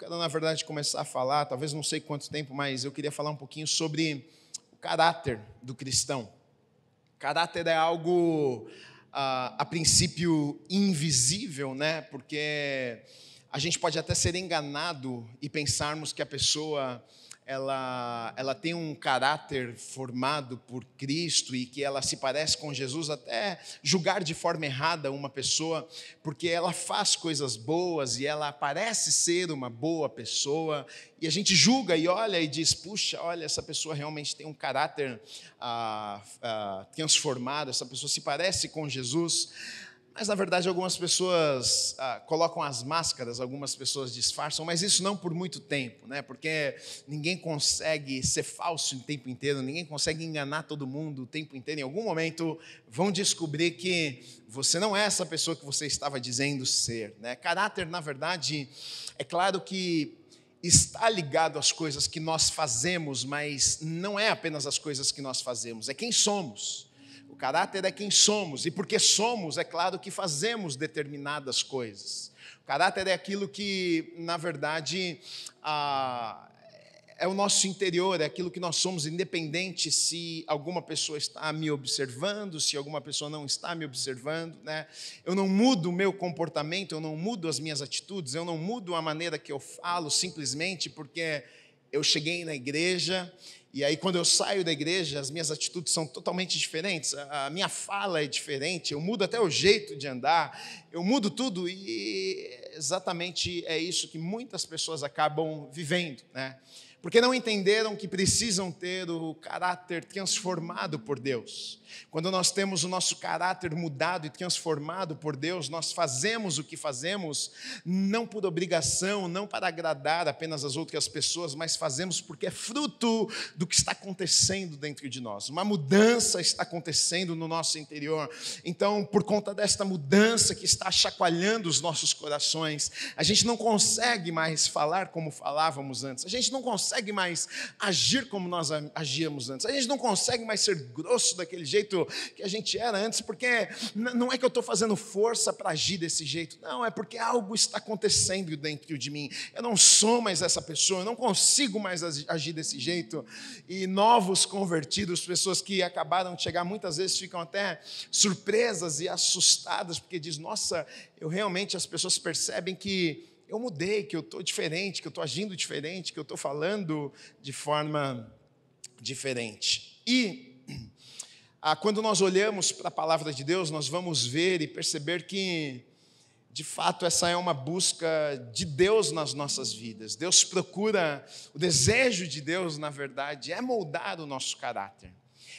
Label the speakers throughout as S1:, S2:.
S1: quero, na verdade, começar a falar, talvez não sei quanto tempo, mas eu queria falar um pouquinho sobre o caráter do cristão. Caráter é algo, a princípio, invisível, né? Porque a gente pode até ser enganado e pensarmos que a pessoa ela tem um caráter formado por Cristo e que ela se parece com Jesus, até julgar de forma errada uma pessoa, porque ela faz coisas boas e ela parece ser uma boa pessoa, e a gente julga e olha e diz, puxa, olha, essa pessoa realmente tem um caráter transformado, essa pessoa se parece com Jesus. Mas, na verdade, algumas pessoas colocam as máscaras, algumas pessoas disfarçam, mas isso não por muito tempo, né? Porque ninguém consegue ser falso o tempo inteiro, ninguém consegue enganar todo mundo o tempo inteiro. Em algum momento vão descobrir que você não é essa pessoa que você estava dizendo ser, né? Caráter, na verdade, é claro que está ligado às coisas que nós fazemos, mas não é apenas as coisas que nós fazemos, é quem somos. O caráter é quem somos, e porque somos, é claro que fazemos determinadas coisas. O caráter é aquilo que, na verdade, é o nosso interior, é aquilo que nós somos, independente se alguma pessoa está me observando, se alguma pessoa não está me observando, né? Eu não mudo o meu comportamento, eu não mudo as minhas atitudes, eu não mudo a maneira que eu falo, simplesmente porque eu cheguei na igreja. E aí, quando eu saio da igreja, as minhas atitudes são totalmente diferentes, a minha fala é diferente, eu mudo até o jeito de andar, eu mudo tudo, e exatamente é isso que muitas pessoas acabam vivendo, né? Porque não entenderam que precisam ter o caráter transformado por Deus. Quando nós temos o nosso caráter mudado e transformado por Deus, nós fazemos o que fazemos, não por obrigação, não para agradar apenas as outras pessoas, mas fazemos porque é fruto do que está acontecendo dentro de nós. Uma mudança está acontecendo no nosso interior. Então, por conta desta mudança que está chacoalhando os nossos corações, a gente não consegue mais falar como falávamos antes, a gente não consegue mais agir como nós agíamos antes, a gente não consegue mais ser grosso daquele jeito que a gente era antes, porque não é que eu estou fazendo força para agir desse jeito, não, é porque algo está acontecendo dentro de mim, eu não sou mais essa pessoa, eu não consigo mais agir desse jeito. E novos convertidos, pessoas que acabaram de chegar, muitas vezes ficam até surpresas e assustadas, porque diz, nossa, as pessoas percebem que eu mudei, que eu estou diferente, que eu estou agindo diferente, que eu estou falando de forma diferente. E quando nós olhamos para a palavra de Deus, nós vamos ver e perceber que, de fato, essa é uma busca de Deus nas nossas vidas. Deus procura, o desejo de Deus, na verdade, é moldar o nosso caráter,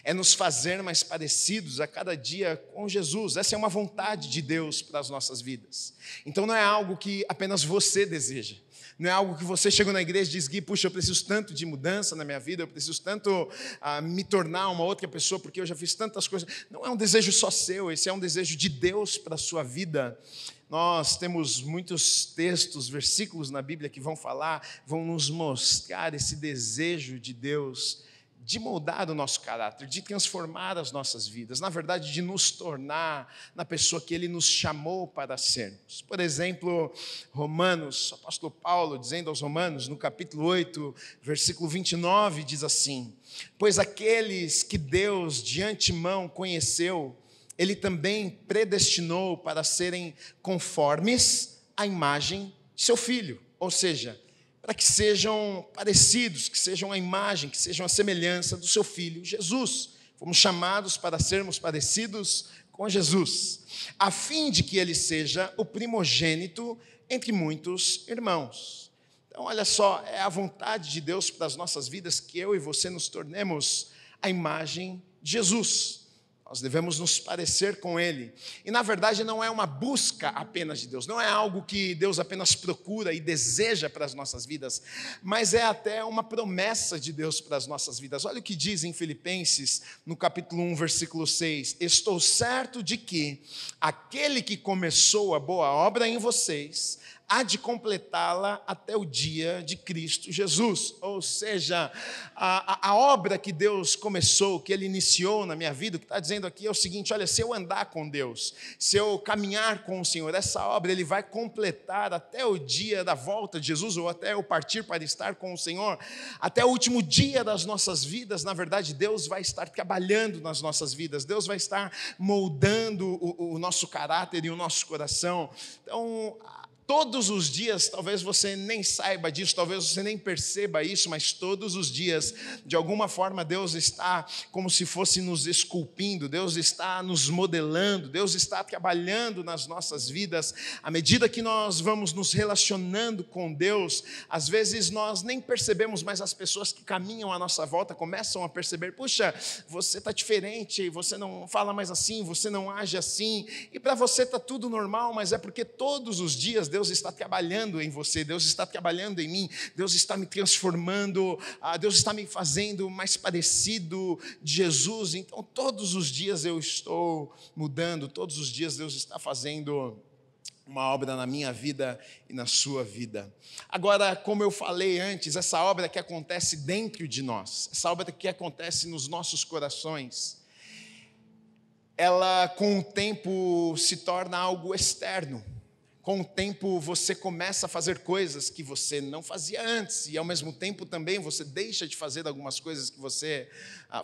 S1: é nos fazer mais parecidos a cada dia com Jesus. Essa é uma vontade de Deus para as nossas vidas. Então não é algo que apenas você deseja. Não é algo que você chegou na igreja e diz, Gui, puxa, eu preciso tanto de mudança na minha vida, eu preciso tanto me tornar uma outra pessoa, porque eu já fiz tantas coisas. Não é um desejo só seu, esse é um desejo de Deus para a sua vida. Nós temos muitos textos, versículos na Bíblia que vão nos mostrar esse desejo de Deus de moldar o nosso caráter, de transformar as nossas vidas, na verdade, de nos tornar na pessoa que Ele nos chamou para sermos. Por exemplo, Romanos, o apóstolo Paulo, dizendo aos Romanos, no capítulo 8, versículo 29, diz assim, pois aqueles que Deus de antemão conheceu, Ele também predestinou para serem conformes à imagem de seu Filho, ou seja, para que sejam parecidos, que sejam a imagem, que sejam a semelhança do seu Filho Jesus. Fomos chamados para sermos parecidos com Jesus, a fim de que Ele seja o primogênito entre muitos irmãos. Então, olha só, é a vontade de Deus para as nossas vidas que eu e você nos tornemos a imagem de Jesus. Nós devemos nos parecer com Ele. E, na verdade, não é uma busca apenas de Deus, não é algo que Deus apenas procura e deseja para as nossas vidas, mas é até uma promessa de Deus para as nossas vidas. Olha o que diz em Filipenses, no capítulo 1, versículo 6. Estou certo de que aquele que começou a boa obra em vocês há de completá-la até o dia de Cristo Jesus. Ou seja, a obra que Deus começou, que Ele iniciou na minha vida, o que está dizendo aqui é o seguinte: olha, se eu andar com Deus, se eu caminhar com o Senhor, essa obra Ele vai completar até o dia da volta de Jesus, ou até eu partir para estar com o Senhor, até o último dia das nossas vidas. Na verdade, Deus vai estar trabalhando nas nossas vidas, Deus vai estar moldando o nosso caráter e o nosso coração. Então, todos os dias, talvez você nem saiba disso, talvez você nem perceba isso, mas todos os dias, de alguma forma, Deus está como se fosse nos esculpindo, Deus está nos modelando, Deus está trabalhando nas nossas vidas. À medida que nós vamos nos relacionando com Deus, às vezes nós nem percebemos, mas as pessoas que caminham à nossa volta começam a perceber: puxa, você está diferente, você não fala mais assim, você não age assim, e para você está tudo normal, mas é porque todos os dias Deus está trabalhando em você, Deus está trabalhando em mim, Deus está me transformando, Deus está me fazendo mais parecido de Jesus. Então todos os dias eu estou mudando, todos os dias Deus está fazendo uma obra na minha vida e na sua vida. Agora, como eu falei antes, essa obra que acontece dentro de nós, essa obra que acontece nos nossos corações, ela com o tempo se torna algo externo. Com o tempo você começa a fazer coisas que você não fazia antes, e ao mesmo tempo também você deixa de fazer algumas coisas que você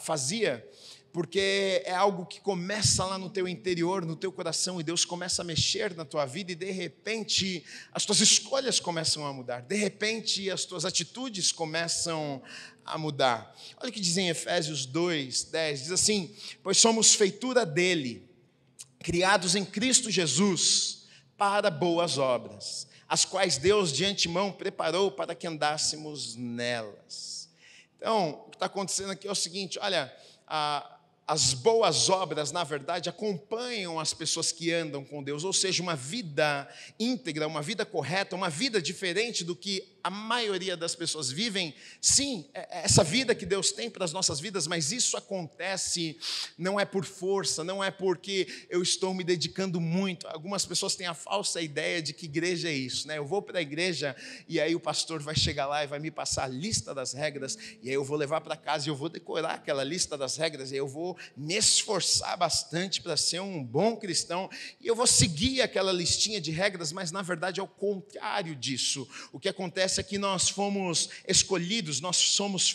S1: fazia, porque é algo que começa lá no teu interior, no teu coração, e Deus começa a mexer na tua vida, e de repente as tuas escolhas começam a mudar, de repente as tuas atitudes começam a mudar. Olha o que diz em Efésios 2:10, diz assim: pois somos feitura dele, criados em Cristo Jesus, para boas obras, as quais Deus de antemão preparou para que andássemos nelas. Então, o que está acontecendo aqui é o seguinte: olha, as boas obras, na verdade, acompanham as pessoas que andam com Deus, ou seja, uma vida íntegra, uma vida correta, uma vida diferente do que a maioria das pessoas vivem. Sim, essa vida que Deus tem para as nossas vidas, mas isso acontece não é por força, não é porque eu estou me dedicando muito. Algumas pessoas têm a falsa ideia de que igreja é isso, né? Eu vou para a igreja e aí o pastor vai chegar lá e vai me passar a lista das regras, e aí eu vou levar para casa e eu vou decorar aquela lista das regras, e eu vou me esforçar bastante para ser um bom cristão, e eu vou seguir aquela listinha de regras, mas na verdade é o contrário disso. O que acontece é que nós fomos escolhidos, nós somos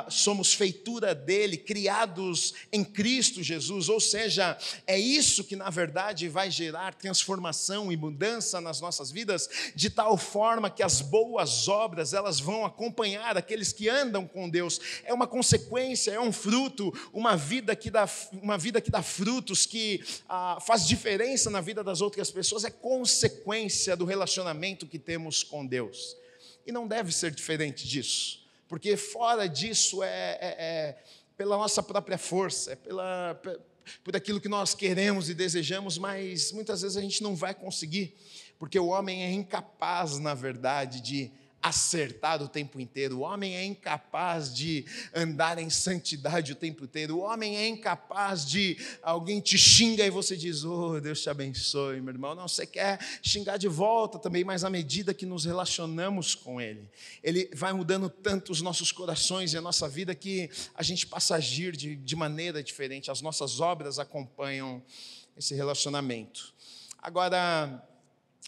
S1: somos feitura dele, criados em Cristo Jesus, ou seja, é isso que na verdade vai gerar transformação e mudança nas nossas vidas, de tal forma que as boas obras, elas vão acompanhar aqueles que andam com Deus. É uma consequência, é um fruto, uma vida que dá frutos, que faz diferença na vida das outras pessoas, é consequência do relacionamento que temos com Deus. E não deve ser diferente disso, porque fora disso é pela nossa própria força, por aquilo que nós queremos e desejamos, mas muitas vezes a gente não vai conseguir, porque o homem é incapaz, na verdade, de acertar o tempo inteiro. O homem é incapaz de andar em santidade o tempo inteiro. O homem é incapaz de alguém te xinga e você diz: oh, Deus te abençoe, meu irmão. Não, você quer xingar de volta também, mas à medida que nos relacionamos com Ele, Ele vai mudando tanto os nossos corações e a nossa vida, que a gente passa a agir de maneira diferente. As nossas obras acompanham esse relacionamento. Agora,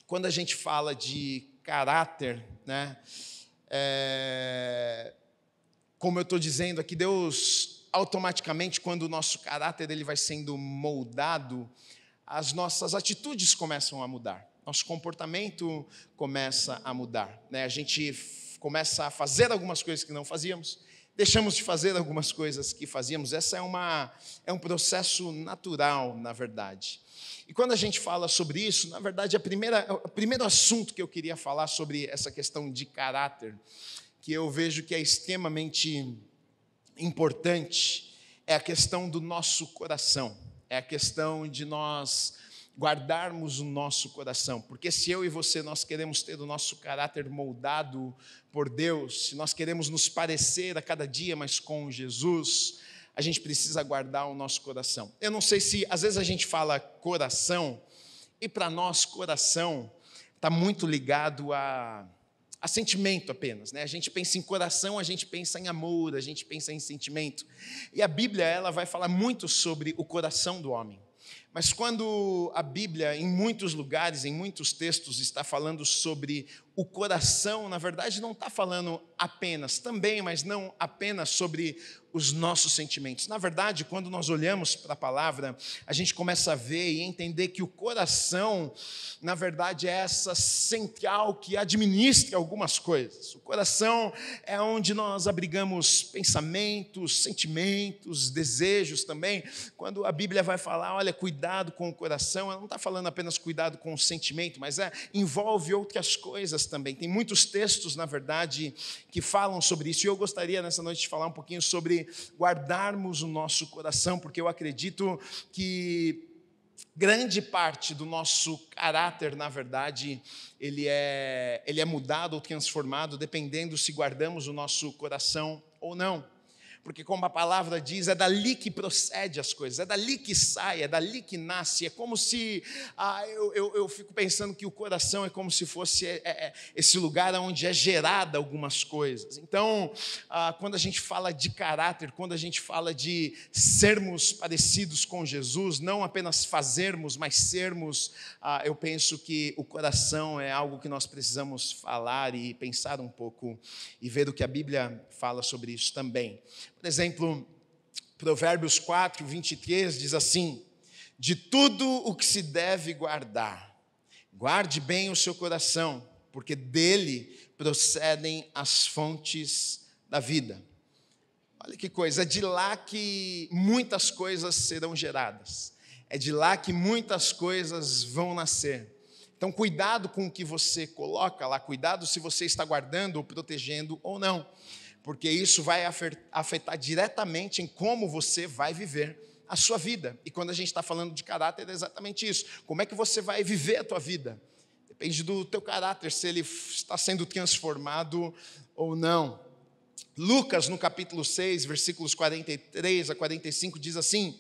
S1: quando a gente fala de caráter, né? Como eu estou dizendo aqui, Deus automaticamente, quando o nosso caráter ele vai sendo moldado, as nossas atitudes começam a mudar, nosso comportamento começa a mudar, né? A gente começa a fazer algumas coisas que não fazíamos, deixamos de fazer algumas coisas que fazíamos. Essa é um processo natural, na verdade. E quando a gente fala sobre isso, na verdade, o primeiro assunto que eu queria falar sobre essa questão de caráter, que eu vejo que é extremamente importante, é a questão do nosso coração, é a questão de nós guardarmos o nosso coração, porque se eu e você, nós queremos ter o nosso caráter moldado por Deus, se nós queremos nos parecer a cada dia mais com Jesus, a gente precisa guardar o nosso coração. Eu não sei se, às vezes a gente fala coração, e para nós coração está muito ligado a sentimento apenas, né? A gente pensa em coração, a gente pensa em amor, a gente pensa em sentimento. E a Bíblia, ela vai falar muito sobre o coração do homem. Mas quando a Bíblia, em muitos lugares, em muitos textos, está falando sobre o coração, na verdade não está falando apenas, também, mas não apenas sobre os nossos sentimentos. Na verdade, quando nós olhamos para a palavra, a gente começa a ver e entender que o coração, na verdade, é essa central que administra algumas coisas. O coração é onde nós abrigamos pensamentos, sentimentos, desejos também. Quando a Bíblia vai falar, olha, cuidado com o coração, ela não está falando apenas cuidado com o sentimento, mas envolve outras coisas também. Tem muitos textos, na verdade, que falam sobre isso. E eu gostaria, nessa noite, de falar um pouquinho sobre guardarmos o nosso coração, porque eu acredito que grande parte do nosso caráter, na verdade, ele é mudado ou transformado dependendo se guardamos o nosso coração ou não. Porque, como a palavra diz, é dali que procede as coisas, é dali que sai, é dali que nasce. É como se, eu fico pensando que o coração é como se fosse esse lugar onde é gerada algumas coisas. Então, quando a gente fala de caráter, quando a gente fala de sermos parecidos com Jesus, não apenas fazermos, mas sermos, eu penso que o coração é algo que nós precisamos falar e pensar um pouco e ver o que a Bíblia fala sobre isso também. Por exemplo, Provérbios 4, 23 diz assim: de tudo o que se deve guardar, guarde bem o seu coração, porque dele procedem as fontes da vida. Olha que coisa, é de lá que muitas coisas serão geradas, é de lá que muitas coisas vão nascer. Então, cuidado com o que você coloca lá, cuidado se você está guardando ou protegendo ou não, porque isso vai afetar diretamente em como você vai viver a sua vida. E quando a gente está falando de caráter, é exatamente isso. Como é que você vai viver a tua vida? Depende do teu caráter, se ele está sendo transformado ou não. Lucas, no capítulo 6, versículos 43 a 45, diz assim: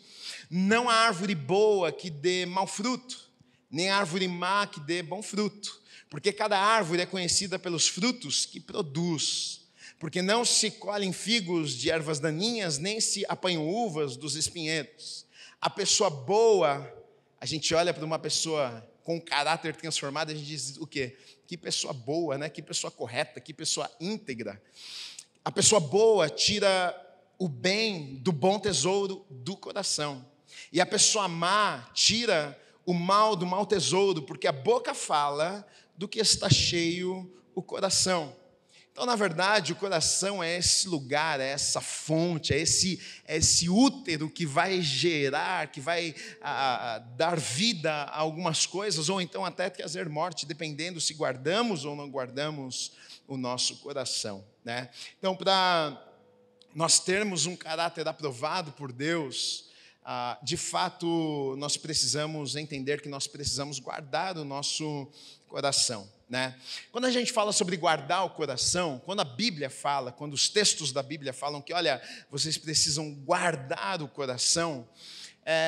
S1: não há árvore boa que dê mau fruto, nem árvore má que dê bom fruto, porque cada árvore é conhecida pelos frutos que produz. Porque não se colhem figos de ervas daninhas, nem se apanham uvas dos espinheiros. A pessoa boa, a gente olha para uma pessoa com caráter transformado, a gente diz o quê? Que pessoa boa, né? Que pessoa correta, que pessoa íntegra. A pessoa boa tira o bem do bom tesouro do coração. E a pessoa má tira o mal do mau tesouro, porque a boca fala do que está cheio o coração. Então, na verdade, o coração é esse lugar, é essa fonte, é esse útero que vai gerar, que vai dar vida a algumas coisas, ou então até trazer morte, dependendo se guardamos ou não guardamos o nosso coração, né? Então, para nós termos um caráter aprovado por Deus, de fato, nós precisamos entender que nós precisamos guardar o nosso coração, né? Quando a gente fala sobre guardar o coração, quando a Bíblia fala, quando os textos da Bíblia falam que, olha, vocês precisam guardar o coração,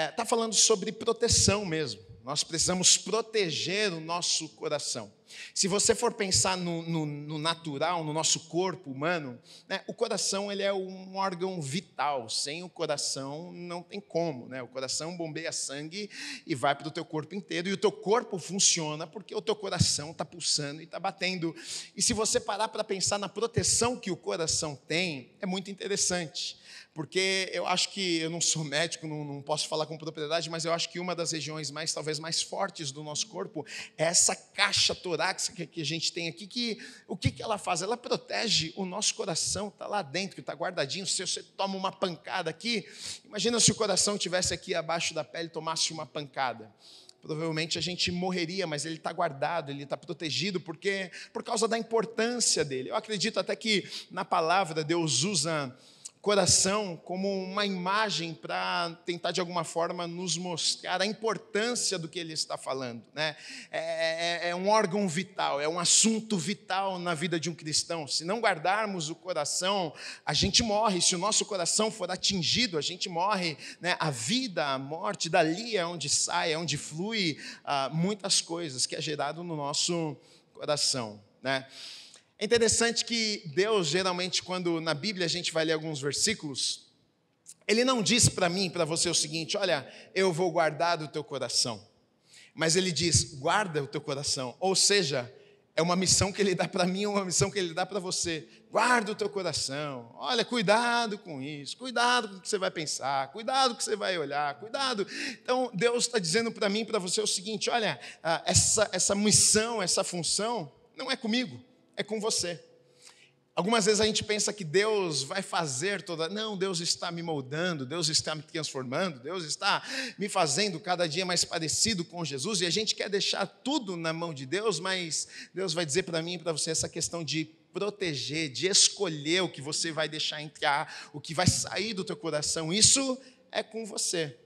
S1: está falando sobre proteção mesmo. Nós precisamos proteger o nosso coração. Se você for pensar no natural, no nosso corpo humano, né, o coração ele é um órgão vital. Sem o coração não tem como, né? O coração bombeia sangue e vai para o teu corpo inteiro. E o teu corpo funciona porque o teu coração está pulsando e está batendo. E se você parar para pensar na proteção que o coração tem, é muito interessante. Porque eu acho que, eu não sou médico, não posso falar com propriedade, mas eu acho que uma das regiões talvez mais fortes do nosso corpo é essa caixa torácica que a gente tem aqui, o que ela faz? Ela protege o nosso coração, está lá dentro, está guardadinho. Se você toma uma pancada aqui, imagina se o coração estivesse aqui abaixo da pele e tomasse uma pancada. Provavelmente a gente morreria, mas ele está guardado, ele está protegido, por causa da importância dele. Eu acredito até que na palavra Deus usa coração como uma imagem para tentar, de alguma forma, nos mostrar a importância do que ele está falando, né? É um órgão vital, é um assunto vital na vida de um cristão. Se não guardarmos o coração, a gente morre. Se o nosso coração for atingido, a gente morre, né? A vida, a morte, dali é onde sai, é onde flui muitas coisas que é gerado no nosso coração, né? É interessante que Deus, geralmente, quando na Bíblia a gente vai ler alguns versículos, Ele não diz para mim, para você o seguinte: olha, eu vou guardar do teu coração. Mas Ele diz, guarda o teu coração. Ou seja, é uma missão que Ele dá para mim, uma missão que Ele dá para você. Guarda o teu coração. Olha, cuidado com isso, cuidado com o que você vai pensar, cuidado com o que você vai olhar, cuidado. Então, Deus está dizendo para mim e para você o seguinte: olha, essa missão, essa função, não é comigo, é com você. Algumas vezes a gente pensa que Deus vai fazer toda... Não, Deus está me moldando, Deus está me transformando, Deus está me fazendo cada dia mais parecido com Jesus, e a gente quer deixar tudo na mão de Deus, mas Deus vai dizer para mim e para você essa questão de proteger, de escolher o que você vai deixar entrar, o que vai sair do teu coração. Isso é com você.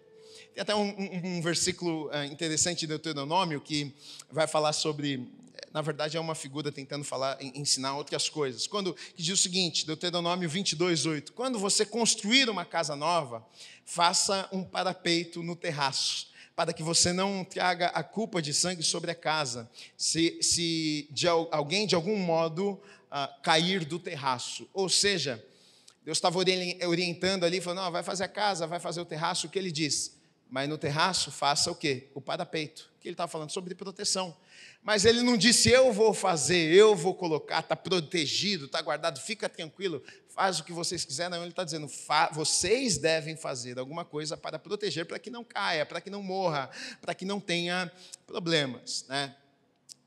S1: Tem até um versículo interessante de Deuteronômio que vai falar sobre... Na verdade, é uma figura tentando ensinar outras coisas. Que diz o seguinte, Deuteronômio 22:8. Quando você construir uma casa nova, faça um parapeito no terraço, para que você não traga a culpa de sangue sobre a casa, se alguém de algum modo cair do terraço. Ou seja, Deus estava orientando ali, falando, não, vai fazer a casa, vai fazer o terraço. O que ele diz? Mas no terraço, faça o quê? O parapeito. Que ele estava falando sobre proteção. Mas ele não disse, eu vou fazer, eu vou colocar, está protegido, está guardado, fica tranquilo, faz o que vocês quiserem. Não, ele está dizendo, vocês devem fazer alguma coisa para proteger, para que não caia, para que não morra, para que não tenha problemas, né?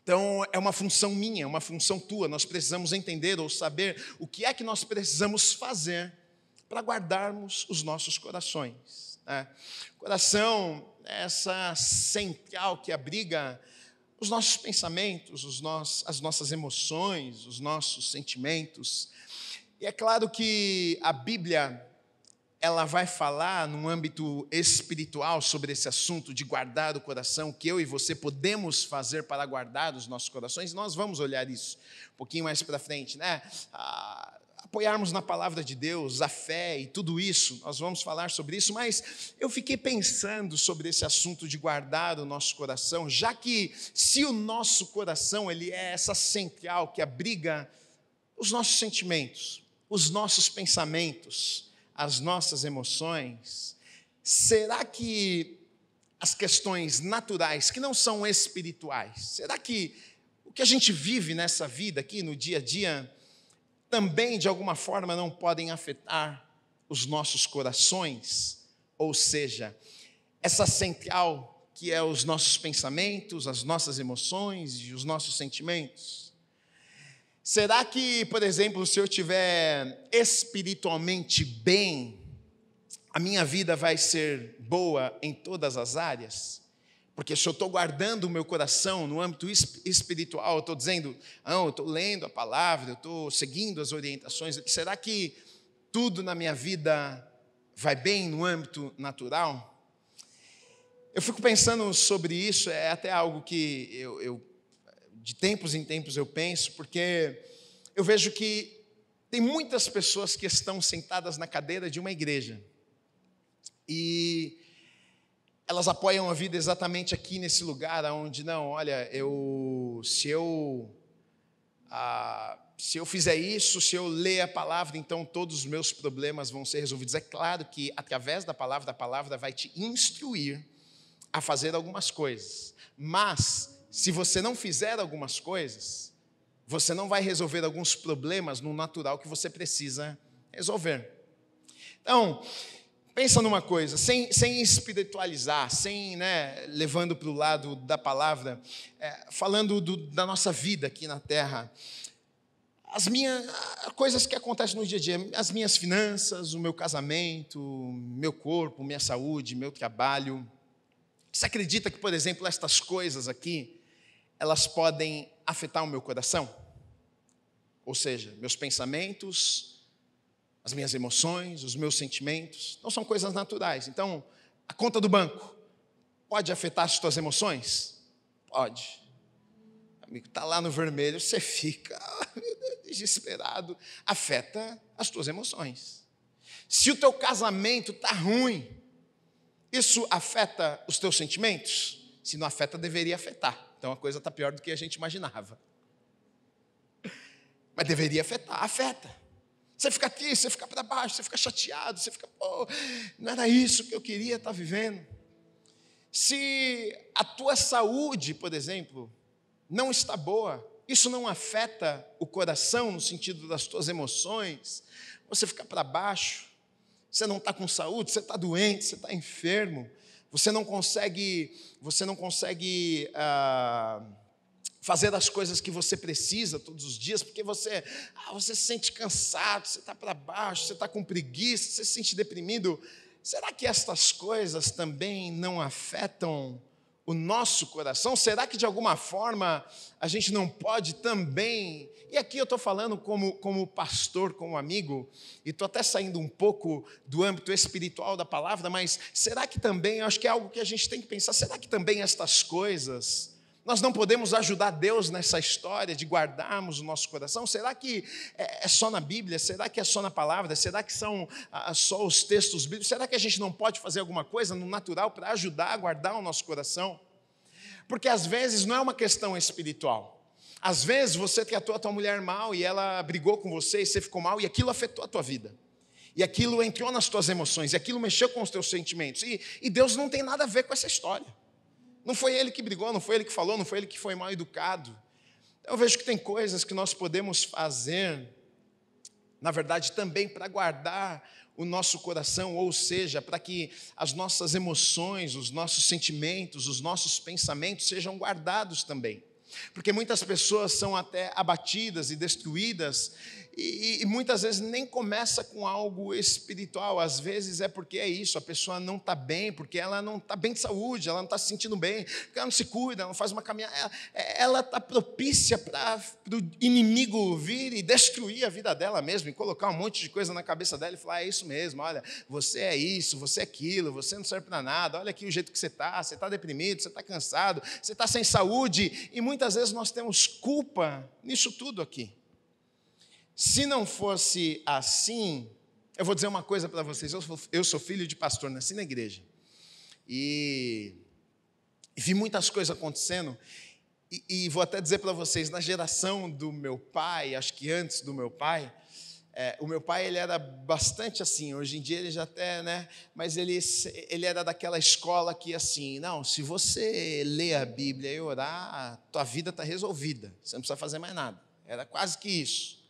S1: Então, é uma função minha, uma função tua. Nós precisamos entender ou saber o que é que nós precisamos fazer para guardarmos os nossos corações, né? Coração é essa central que abriga os nossos pensamentos, as nossas emoções, os nossos sentimentos. E é claro que a Bíblia, ela vai falar num âmbito espiritual sobre esse assunto de guardar o coração, o que eu e você podemos fazer para guardar os nossos corações. Nós vamos olhar isso um pouquinho mais para frente, né? Apoiarmos na palavra de Deus, a fé e tudo isso, nós vamos falar sobre isso, mas eu fiquei pensando sobre esse assunto de guardar o nosso coração, já que se o nosso coração ele é essa central que abriga os nossos sentimentos, os nossos pensamentos, as nossas emoções, será que as questões naturais, que não são espirituais, será que o que a gente vive nessa vida aqui no dia a dia também, de alguma forma, não podem afetar os nossos corações? Ou seja, essa central que é os nossos pensamentos, as nossas emoções e os nossos sentimentos. Será que, por exemplo, se eu estiver espiritualmente bem, a minha vida vai ser boa em todas as áreas? Porque se eu estou guardando o meu coração no âmbito espiritual, eu estou dizendo, não, eu estou lendo a palavra, eu estou seguindo as orientações, será que tudo na minha vida vai bem no âmbito natural? Eu fico pensando sobre isso, é até algo que eu de tempos em tempos eu penso, porque eu vejo que tem muitas pessoas que estão sentadas na cadeira de uma igreja, e elas apoiam a vida exatamente aqui nesse lugar, onde, não, olha, se eu fizer isso, se eu ler a palavra, então todos os meus problemas vão ser resolvidos. É claro que através da palavra a palavra vai te instruir a fazer algumas coisas, mas se você não fizer algumas coisas, você não vai resolver alguns problemas no natural que você precisa resolver. Então, pensa numa coisa, sem espiritualizar, levando para o lado da palavra, falando da nossa vida aqui na terra, as coisas que acontecem no dia a dia, as minhas finanças, o meu casamento, meu corpo, minha saúde, meu trabalho. Você acredita que, por exemplo, estas coisas aqui, elas podem afetar o meu coração? Ou seja, meus pensamentos, as minhas emoções, os meus sentimentos. Então são coisas naturais. Então, a conta do banco pode afetar as tuas emoções? Pode. Amigo, está lá no vermelho, você fica desesperado. Afeta as tuas emoções. Se o teu casamento está ruim, isso afeta os teus sentimentos? Se não afeta, deveria afetar. Então a coisa está pior do que a gente imaginava. Mas deveria afetar, afeta. Você fica triste, você fica para baixo, você fica chateado, você fica, não era isso que eu queria estar vivendo. Se a tua saúde, por exemplo, não está boa, isso não afeta o coração no sentido das tuas emoções, você fica para baixo, você não está com saúde, você está doente, você está enfermo, você não consegue fazer as coisas que você precisa todos os dias, porque você se sente cansado, você está para baixo, você está com preguiça, você se sente deprimido. Será que estas coisas também não afetam o nosso coração? Será que de alguma forma a gente não pode também, e aqui eu estou falando como pastor, como amigo, e estou até saindo um pouco do âmbito espiritual da palavra, mas será que também, eu acho que é algo que a gente tem que pensar, será que também estas coisas nós não podemos ajudar Deus nessa história de guardarmos o nosso coração? Será que é só na Bíblia? Será que é só na palavra? Será que são só os textos bíblicos? Será que a gente não pode fazer alguma coisa no natural para ajudar a guardar o nosso coração? Porque às vezes não é uma questão espiritual. Às vezes você tratou a tua mulher mal e ela brigou com você e você ficou mal e aquilo afetou a tua vida. E aquilo entrou nas tuas emoções, e aquilo mexeu com os teus sentimentos. E Deus não tem nada a ver com essa história. Não foi ele que brigou, não foi ele que falou, não foi ele que foi mal educado. Eu vejo que tem coisas que nós podemos fazer, na verdade, também para guardar o nosso coração, ou seja, para que as nossas emoções, os nossos sentimentos, os nossos pensamentos sejam guardados também. Porque muitas pessoas são até abatidas e destruídas, e muitas vezes nem começa com algo espiritual. Às vezes é porque é isso, a pessoa não está bem, porque ela não está bem de saúde, ela não está se sentindo bem, porque ela não se cuida, ela não faz uma caminhada, ela está propícia para o inimigo vir e destruir a vida dela mesmo, e colocar um monte de coisa na cabeça dela e falar, é isso mesmo, olha, você é isso, você é aquilo, você não serve para nada, olha aqui o jeito que você está deprimido, você está cansado, você está sem saúde, e muitas vezes nós temos culpa nisso tudo aqui. Se não fosse assim, eu vou dizer uma coisa para vocês, eu sou filho de pastor, nasci na igreja, e vi muitas coisas acontecendo, e vou até dizer para vocês, na geração do meu pai, acho que antes do meu pai, o meu pai ele era bastante assim, hoje em dia ele já até, mas ele era daquela escola que assim, não, se você ler a Bíblia e orar, tua vida está resolvida, você não precisa fazer mais nada, era quase que isso.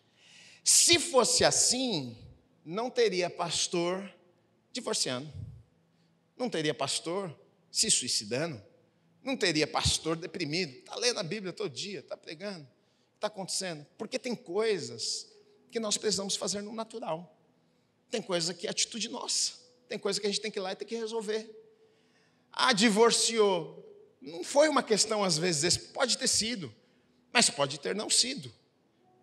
S1: Se fosse assim, não teria pastor divorciando, não teria pastor se suicidando, não teria pastor deprimido, está lendo a Bíblia todo dia, está pregando, o que está acontecendo? Porque tem coisas que nós precisamos fazer no natural, tem coisa que é atitude nossa, tem coisa que a gente tem que ir lá e tem que resolver. Divorciou, não foi uma questão às vezes, pode ter sido, mas pode ter não sido.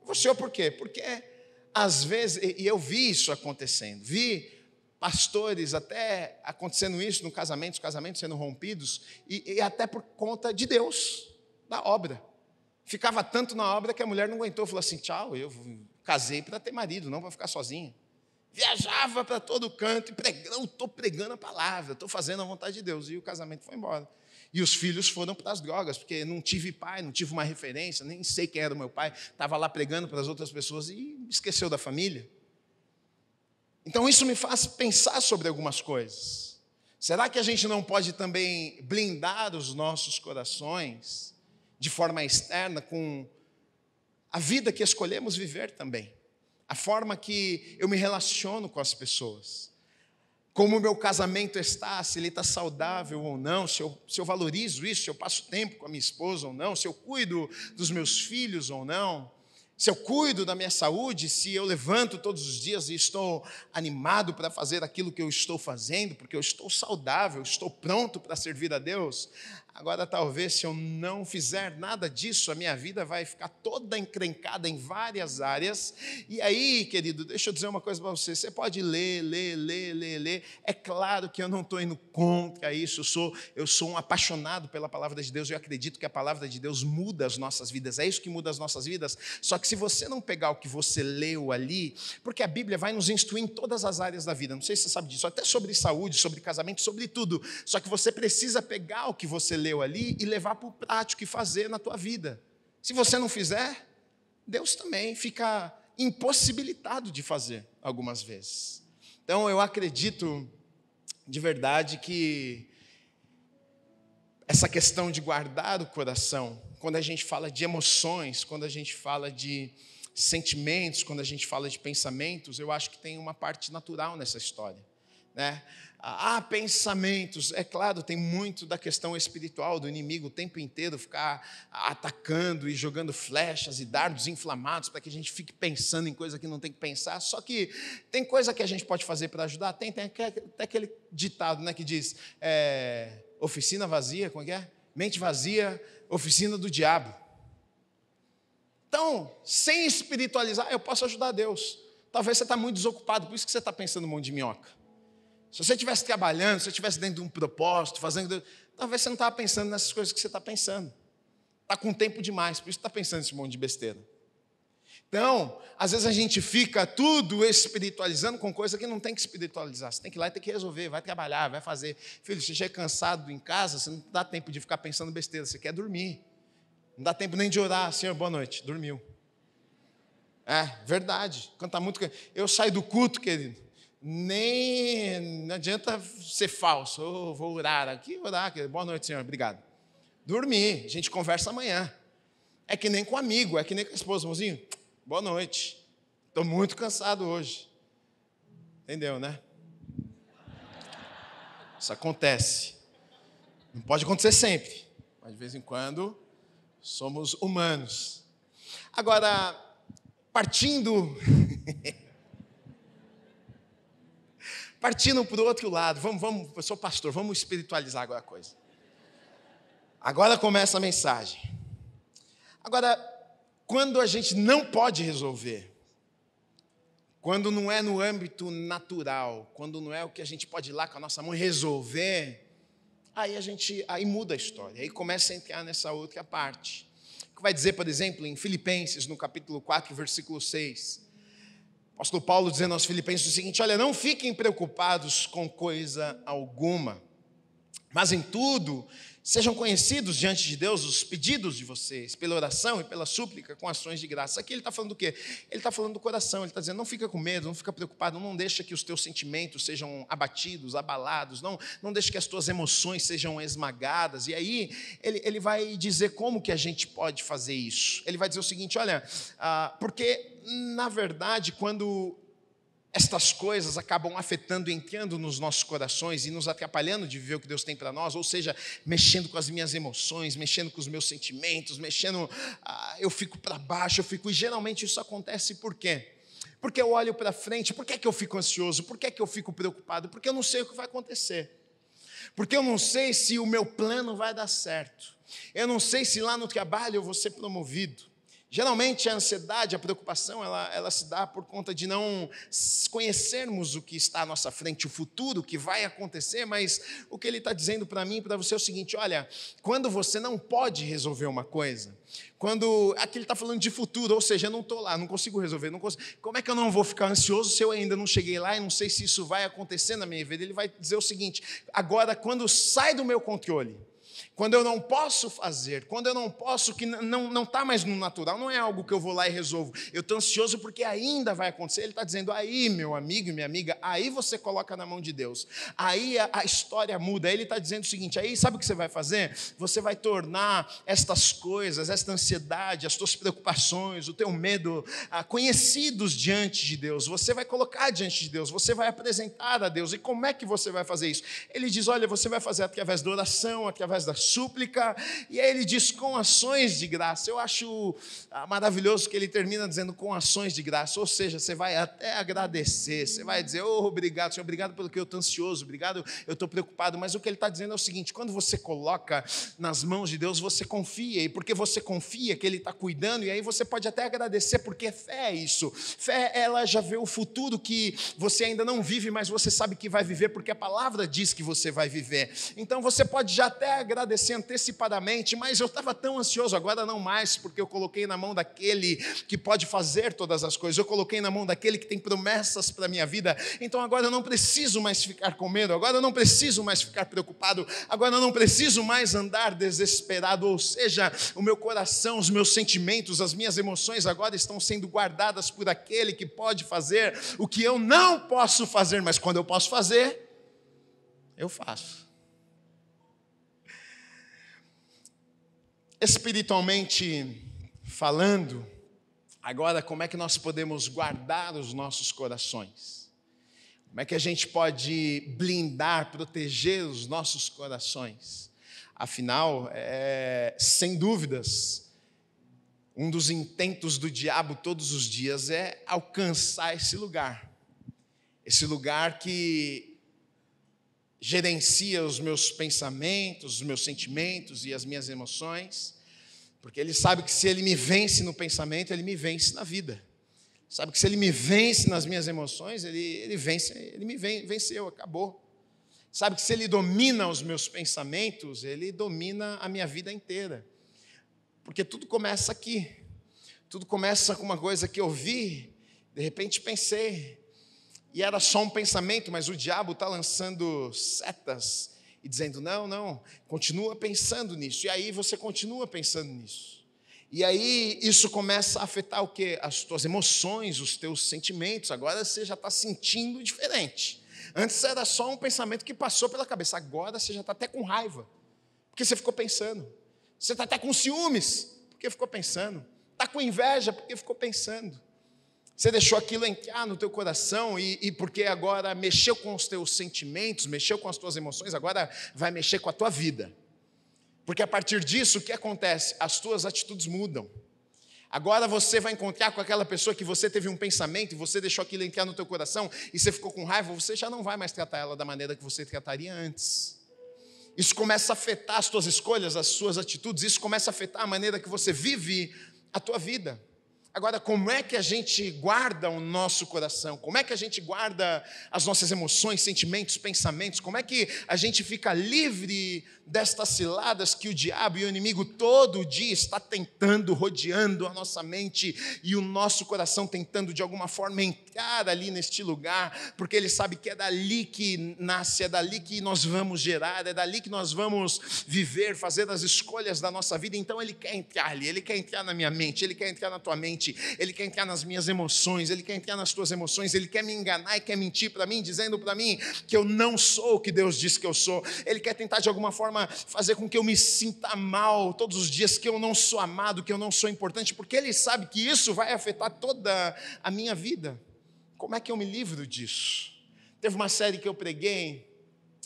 S1: Divorciou por quê? Porque às vezes, e eu vi isso acontecendo, vi pastores até acontecendo isso no casamento, os casamentos sendo rompidos, e até por conta de Deus, da obra. Ficava tanto na obra que a mulher não aguentou, falou assim, tchau, eu casei para ter marido, não para ficar sozinha. Viajava para todo canto, e estou pregando a palavra, estou fazendo a vontade de Deus, e o casamento foi embora. E os filhos foram para as drogas, porque não tive pai, não tive uma referência, nem sei quem era o meu pai, estava lá pregando para as outras pessoas e esqueceu da família. Então isso me faz pensar sobre algumas coisas. Será que a gente não pode também blindar os nossos corações de forma externa com a vida que escolhemos viver também? A forma que eu me relaciono com as pessoas. Como o meu casamento está, se ele está saudável ou não, se eu valorizo isso, se eu passo tempo com a minha esposa ou não, se eu cuido dos meus filhos ou não, se eu cuido da minha saúde, se eu levanto todos os dias e estou animado para fazer aquilo que eu estou fazendo, porque eu estou saudável, estou pronto para servir a Deus. Agora, talvez, se eu não fizer nada disso, a minha vida vai ficar toda encrencada em várias áreas. E aí, querido, deixa eu dizer uma coisa para você. Você pode ler. É claro que eu não estou indo contra isso. Eu sou um apaixonado pela palavra de Deus. Eu acredito que a palavra de Deus muda as nossas vidas. É isso que muda as nossas vidas. Só que se você não pegar o que você leu ali, porque a Bíblia vai nos instruir em todas as áreas da vida. Não sei se você sabe disso. Até sobre saúde, sobre casamento, sobre tudo. Só que você precisa pegar o que você leu ali e levar para o prático e fazer na tua vida. Se você não fizer, Deus também fica impossibilitado de fazer algumas vezes. Então eu acredito de verdade que essa questão de guardar o coração, quando a gente fala de emoções, quando a gente fala de sentimentos, quando a gente fala de pensamentos, eu acho que tem uma parte natural nessa história, né? Pensamentos, é claro, tem muito da questão espiritual do inimigo o tempo inteiro ficar atacando e jogando flechas e dardos inflamados para que a gente fique pensando em coisa que não tem que pensar. Só que tem coisa que a gente pode fazer para ajudar. Tem até aquele ditado, né, que diz oficina vazia, como é que é? Mente vazia, oficina do diabo. Então, sem espiritualizar, eu posso ajudar Deus. Talvez você está muito desocupado, por isso que você está pensando um monte de minhoca. Se você estivesse trabalhando, se você estivesse dentro de um propósito, talvez você não estava pensando nessas coisas que você está pensando. Está com tempo demais, por isso está pensando nesse monte de besteira. Então, às vezes a gente fica tudo espiritualizando com coisa que não tem que espiritualizar. Você tem que ir lá e tem que resolver, vai trabalhar, vai fazer. Filho, você já é cansado em casa, você não dá tempo de ficar pensando besteira, você quer dormir. Não dá tempo nem de orar, Senhor, boa noite, dormiu. Verdade. Quando está muito... Eu saio do culto, querido. Não adianta ser falso. Vou orar aqui, boa noite, Senhor, obrigado. Dormir, a gente conversa amanhã. É que nem com amigo, é que nem com a esposa, irmãozinho, boa noite, estou muito cansado hoje. Entendeu, né? Isso acontece. Não pode acontecer sempre, mas de vez em quando somos humanos. Agora, partindo para o outro lado, vamos, eu sou pastor, vamos espiritualizar agora a coisa. Agora começa a mensagem. Agora, quando a gente não pode resolver, quando não é no âmbito natural, quando não é o que a gente pode ir lá com a nossa mão e resolver, aí muda a história, aí começa a entrar nessa outra parte. O que vai dizer, por exemplo, em Filipenses, no capítulo 4, versículo 6, o apóstolo Paulo dizendo aos filipenses o seguinte: olha, não fiquem preocupados com coisa alguma, mas em tudo sejam conhecidos diante de Deus os pedidos de vocês, pela oração e pela súplica com ações de graça. Aqui ele está falando do quê? Ele está falando do coração, ele está dizendo, não fica com medo, não fica preocupado, não deixa que os teus sentimentos sejam abatidos, abalados, não deixa que as tuas emoções sejam esmagadas. E aí ele vai dizer como que a gente pode fazer isso. Ele vai dizer o seguinte, olha, porque na verdade quando estas coisas acabam afetando, entrando nos nossos corações e nos atrapalhando de viver o que Deus tem para nós, ou seja, mexendo com as minhas emoções, mexendo com os meus sentimentos, eu fico para baixo, e geralmente isso acontece por quê? Porque eu olho para frente, por que é que eu fico ansioso, por que é que eu fico preocupado? Porque eu não sei o que vai acontecer, porque eu não sei se o meu plano vai dar certo, eu não sei se lá no trabalho eu vou ser promovido. Geralmente a ansiedade, a preocupação, ela se dá por conta de não conhecermos o que está à nossa frente, o futuro, o que vai acontecer, mas o que ele está dizendo para mim e para você é o seguinte, olha, quando você não pode resolver uma coisa, aqui ele está falando de futuro, ou seja, eu não estou lá, não consigo resolver, como é que eu não vou ficar ansioso se eu ainda não cheguei lá e não sei se isso vai acontecer na minha vida? Ele vai dizer o seguinte, agora quando sai do meu controle, quando eu não posso fazer, quando eu não posso, que não está mais no natural, não é algo que eu vou lá e resolvo, eu estou ansioso porque ainda vai acontecer, ele está dizendo, aí meu amigo e minha amiga, aí você coloca na mão de Deus, aí a história muda, aí ele está dizendo o seguinte, aí sabe o que você vai fazer? Você vai tornar estas coisas, esta ansiedade, as tuas preocupações, o teu medo, conhecidos diante de Deus, você vai colocar diante de Deus, você vai apresentar a Deus, e como é que você vai fazer isso? Ele diz, olha, você vai fazer através da oração, através da súplica, e aí ele diz com ações de graça. Eu acho maravilhoso que ele termina dizendo com ações de graça, ou seja, você vai até agradecer, você vai dizer, obrigado, Senhor, obrigado pelo que eu estou ansioso, obrigado, eu estou preocupado, mas o que ele está dizendo é o seguinte: quando você coloca nas mãos de Deus, você confia, e porque você confia que ele está cuidando, e aí você pode até agradecer, porque fé é isso. Fé, ela já vê o futuro que você ainda não vive, mas você sabe que vai viver, porque a palavra diz que você vai viver. Então você pode já até agradecer antecipadamente, mas eu estava tão ansioso, agora não mais, porque eu coloquei na mão daquele que pode fazer todas as coisas, eu coloquei na mão daquele que tem promessas para a minha vida, então agora eu não preciso mais ficar com medo, agora eu não preciso mais ficar preocupado, agora eu não preciso mais andar desesperado, ou seja, o meu coração, os meus sentimentos, as minhas emoções agora estão sendo guardadas por aquele que pode fazer o que eu não posso fazer, mas quando eu posso fazer, eu faço. Espiritualmente falando, agora como é que nós podemos guardar os nossos corações? Como é que a gente pode blindar, proteger os nossos corações? Afinal, sem dúvidas, um dos intentos do diabo todos os dias é alcançar esse lugar que gerencia os meus pensamentos, os meus sentimentos e as minhas emoções, porque ele sabe que se ele me vence no pensamento, ele me vence na vida. Sabe que se ele me vence nas minhas emoções, ele me venceu, acabou. Sabe que se ele domina os meus pensamentos, ele domina a minha vida inteira. Porque tudo começa aqui. Tudo começa com uma coisa que eu vi, de repente pensei, e era só um pensamento, mas o diabo está lançando setas e dizendo, não, continua pensando nisso. E aí você continua pensando nisso. E aí isso começa a afetar o quê? As tuas emoções, os teus sentimentos. Agora você já está sentindo diferente. Antes era só um pensamento que passou pela cabeça. Agora você já está até com raiva, porque você ficou pensando. Você está até com ciúmes, porque ficou pensando. Está com inveja, porque ficou pensando. Você deixou aquilo entrar no teu coração e porque agora mexeu com os teus sentimentos, mexeu com as tuas emoções, agora vai mexer com a tua vida. Porque a partir disso, o que acontece? As tuas atitudes mudam. Agora você vai encontrar com aquela pessoa que você teve um pensamento e você deixou aquilo entrar no teu coração e você ficou com raiva, você já não vai mais tratar ela da maneira que você trataria antes. Isso começa a afetar as tuas escolhas, as suas atitudes, isso começa a afetar a maneira que você vive a tua vida. Agora, como é que a gente guarda o nosso coração? Como é que a gente guarda as nossas emoções, sentimentos, pensamentos? Como é que a gente fica livre destas ciladas que o diabo e o inimigo todo dia está tentando, rodeando a nossa mente e o nosso coração tentando de alguma forma entrar ali neste lugar, porque ele sabe que é dali que nasce, é dali que nós vamos gerar, é dali que nós vamos viver, fazer as escolhas da nossa vida. Então ele quer entrar ali, ele quer entrar na minha mente, ele quer entrar na tua mente, ele quer entrar nas minhas emoções, ele quer entrar nas tuas emoções, ele quer me enganar e quer mentir para mim, dizendo para mim que eu não sou o que Deus diz que eu sou. Ele quer tentar de alguma forma fazer com que eu me sinta mal todos os dias, que eu não sou amado, que eu não sou importante, porque ele sabe que isso vai afetar toda a minha vida. Como é que eu me livro disso? Teve uma série que eu preguei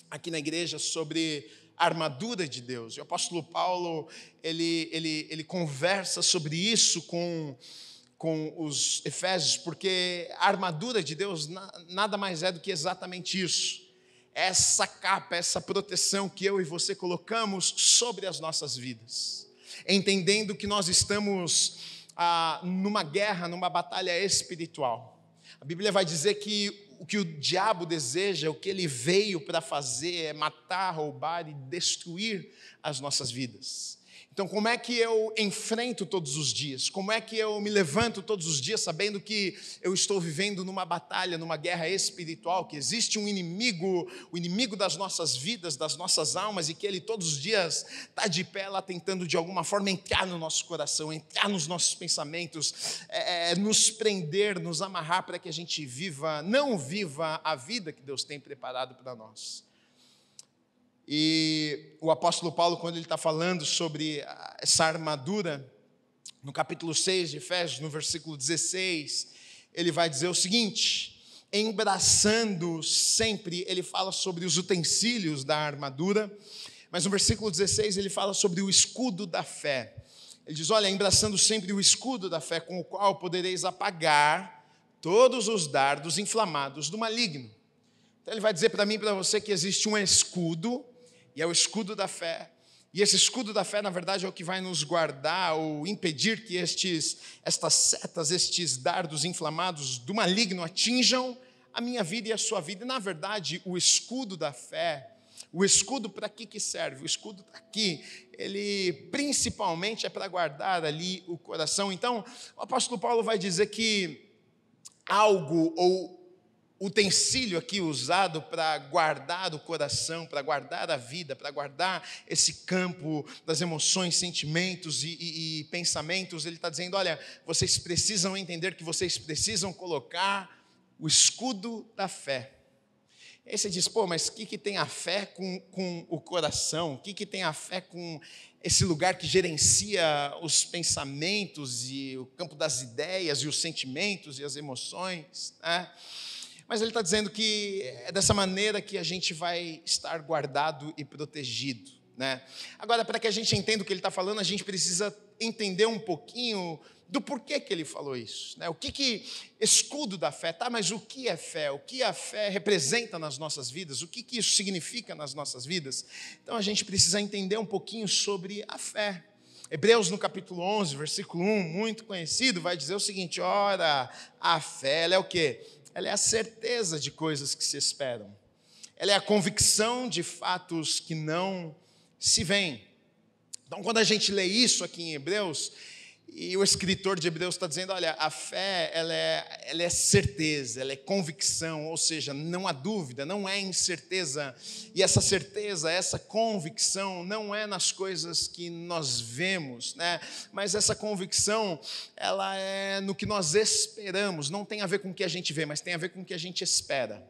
S1: aqui na igreja sobre a armadura de Deus. E o apóstolo Paulo, ele conversa sobre isso com os Efésios, porque a armadura de Deus nada mais é do que exatamente isso. Essa capa, essa proteção que eu e você colocamos sobre as nossas vidas. Entendendo que nós estamos numa guerra, numa batalha espiritual. A Bíblia vai dizer que o que o diabo deseja, o que ele veio para fazer é matar, roubar e destruir as nossas vidas. Então, como é que eu enfrento todos os dias? Como é que eu me levanto todos os dias sabendo que eu estou vivendo numa batalha, numa guerra espiritual, que existe um inimigo, o inimigo das nossas vidas, das nossas almas, e que ele todos os dias está de pé lá tentando de alguma forma entrar no nosso coração, entrar nos nossos pensamentos, nos prender, nos amarrar para que a gente não viva a vida que Deus tem preparado para nós. E o apóstolo Paulo, quando ele está falando sobre essa armadura, no capítulo 6 de Efésios, no versículo 16, ele vai dizer o seguinte: embraçando sempre, ele fala sobre os utensílios da armadura, Mas no versículo 16 ele fala sobre o escudo da fé. Ele diz, olha, embraçando sempre o escudo da fé, com o qual podereis apagar todos os dardos inflamados do maligno. Então ele vai dizer para mim e para você que existe um escudo, e é o escudo da fé. E esse escudo da fé, na verdade, é o que vai nos guardar ou impedir que estas setas, estes dardos inflamados do maligno atinjam a minha vida e a sua vida. E, na verdade, o escudo da fé, o escudo para que serve? O escudo está aqui, ele principalmente é para guardar ali o coração. Então, o apóstolo Paulo vai dizer que algo ou utensílio aqui usado para guardar o coração, para guardar a vida, para guardar esse campo das emoções, sentimentos e pensamentos, ele está dizendo, olha, vocês precisam entender que vocês precisam colocar o escudo da fé. Aí você diz, pô, mas o que tem a fé com o coração? O que tem a fé com esse lugar que gerencia os pensamentos e o campo das ideias e os sentimentos e as emoções, né? Mas ele está dizendo que é dessa maneira que a gente vai estar guardado e protegido, né? Agora, para que a gente entenda o que ele está falando, a gente precisa entender um pouquinho do porquê que ele falou isso, né? O que escudo da fé, tá? Mas o que é fé? O que a fé representa nas nossas vidas? O que isso significa nas nossas vidas? Então, a gente precisa entender um pouquinho sobre a fé. Hebreus, no capítulo 11, versículo 1, muito conhecido, vai dizer o seguinte, ora, a fé, ela é o quê? Ela é a certeza de coisas que se esperam. Ela é a convicção de fatos que não se veem. Então, quando a gente lê isso aqui em Hebreus, e o escritor de Hebreus está dizendo, olha, a fé, ela é certeza, ela é convicção, ou seja, não há dúvida, não é incerteza. E essa certeza, essa convicção, não é nas coisas que nós vemos, né? Mas essa convicção, ela é no que nós esperamos, não tem a ver com o que a gente vê, mas tem a ver com o que a gente espera.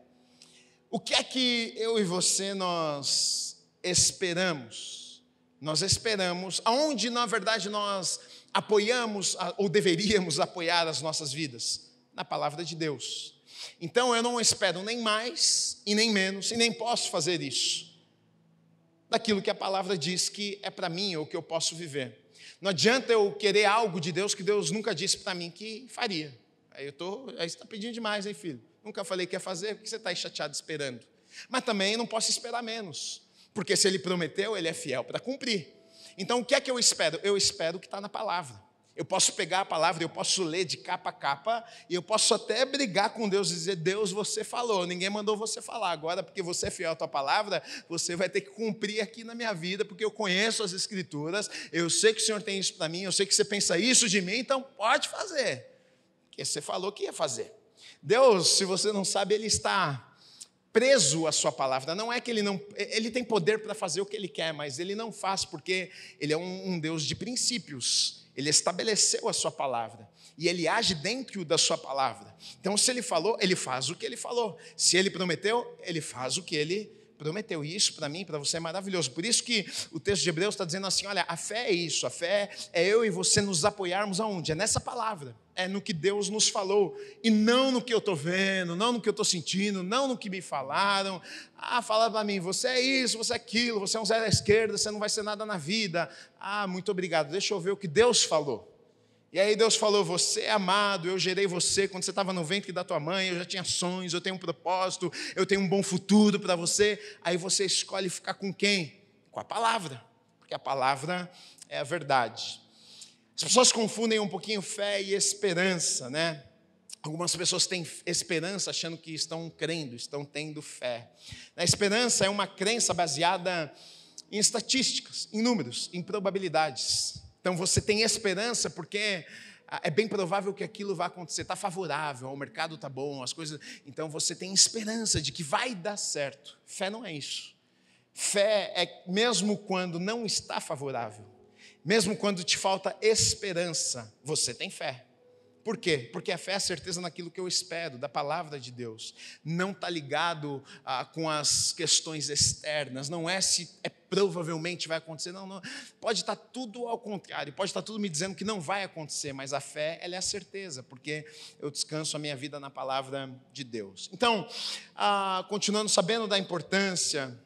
S1: O que é que eu e você, nós esperamos? Nós esperamos, aonde na verdade nós apoiamos ou deveríamos apoiar as nossas vidas? Na palavra de Deus. Então eu não espero nem mais e nem menos, e nem posso fazer isso daquilo que a palavra diz que é para mim ou que eu posso viver. Não adianta eu querer algo de Deus que Deus nunca disse para mim que faria. Aí você está pedindo demais, hein, filho? Nunca falei que ia fazer, por que você está aí chateado esperando? Mas também não posso esperar menos, porque se Ele prometeu, Ele é fiel para cumprir. Então, o que é que eu espero? Eu espero o que está na palavra. Eu posso pegar a palavra, eu posso ler de capa a capa, e eu posso até brigar com Deus e dizer, Deus, você falou, ninguém mandou você falar. Agora, porque você é fiel à tua palavra, você vai ter que cumprir aqui na minha vida, porque eu conheço as Escrituras, eu sei que o Senhor tem isso para mim, eu sei que você pensa isso de mim, então pode fazer. Porque você falou que ia fazer. Deus, se você não sabe, Ele está preso à sua palavra. Não é que ele tem poder para fazer o que ele quer, mas ele não faz porque ele é um Deus de princípios. Ele estabeleceu a sua palavra e ele age dentro da sua palavra. Então, se ele falou, ele faz o que ele falou. Se ele prometeu, ele faz o que ele prometeu. E isso para mim, para você é maravilhoso. Por isso que o texto de Hebreus está dizendo assim, olha, a fé é isso, a fé é eu e você nos apoiarmos aonde? É nessa palavra, é no que Deus nos falou, e não no que eu estou vendo, não no que eu estou sentindo, não no que me falaram. Falaram para mim, você é isso, você é aquilo, você é um zero à esquerda, você não vai ser nada na vida. Muito obrigado, deixa eu ver o que Deus falou. E aí Deus falou, você é amado, eu gerei você quando você estava no ventre da tua mãe, eu já tinha sonhos, eu tenho um propósito, eu tenho um bom futuro para você. Aí você escolhe ficar com quem? Com a palavra, porque a palavra é a verdade. As pessoas confundem um pouquinho fé e esperança, né? Algumas pessoas têm esperança achando que estão crendo, estão tendo fé. A esperança é uma crença baseada em estatísticas, em números, em probabilidades. Então você tem esperança porque é bem provável que aquilo vai acontecer, está favorável, o mercado está bom, as coisas. Então você tem esperança de que vai dar certo. Fé não é isso. Fé é mesmo quando não está favorável, mesmo quando te falta esperança, você tem fé. Por quê? Porque a fé é a certeza naquilo que eu espero, da palavra de Deus. Não está ligado com as questões externas, não é se provavelmente vai acontecer, não. Pode estar tudo ao contrário, pode estar tudo me dizendo que não vai acontecer, mas a fé, ela é a certeza, porque eu descanso a minha vida na palavra de Deus. Então, continuando sabendo da importância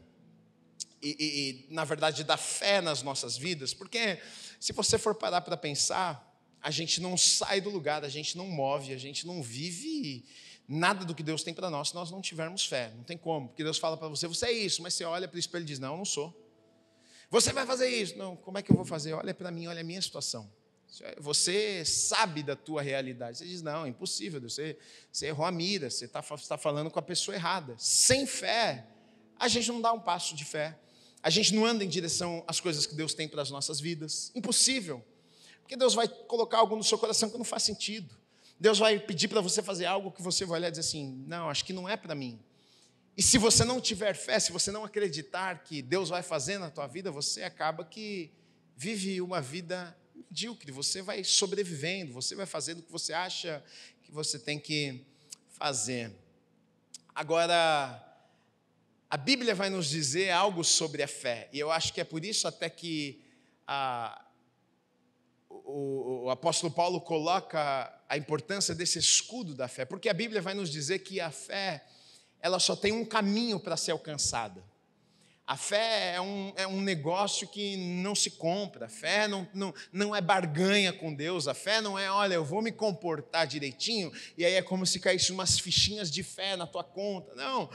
S1: na verdade, da fé nas nossas vidas, porque se você for parar para pensar, a gente não sai do lugar, a gente não move, a gente não vive nada do que Deus tem para nós se nós não tivermos fé. Não tem como, porque Deus fala para você, você é isso, mas você olha para o espelho e diz, não, eu não sou. Você vai fazer isso. Não, como é que eu vou fazer? Olha para mim, olha a minha situação. Você sabe da tua realidade. Você diz, não, é impossível, você errou a mira, você está falando com a pessoa errada. Sem fé, a gente não dá um passo de fé. A gente não anda em direção às coisas que Deus tem para as nossas vidas. Impossível. Porque Deus vai colocar algo no seu coração que não faz sentido. Deus vai pedir para você fazer algo que você vai olhar e dizer assim, não, acho que não é para mim. E se você não tiver fé, se você não acreditar que Deus vai fazer na tua vida, você acaba que vive uma vida medíocre, você vai sobrevivendo, você vai fazendo o que você acha que você tem que fazer. Agora, a Bíblia vai nos dizer algo sobre a fé, e eu acho que é por isso até que o apóstolo Paulo coloca a importância desse escudo da fé, porque a Bíblia vai nos dizer que a fé, ela só tem um caminho para ser alcançada. A fé é um negócio que não se compra, a fé não é barganha com Deus, a fé não é, olha, eu vou me comportar direitinho, e aí é como se caísse umas fichinhas de fé na tua conta. Não,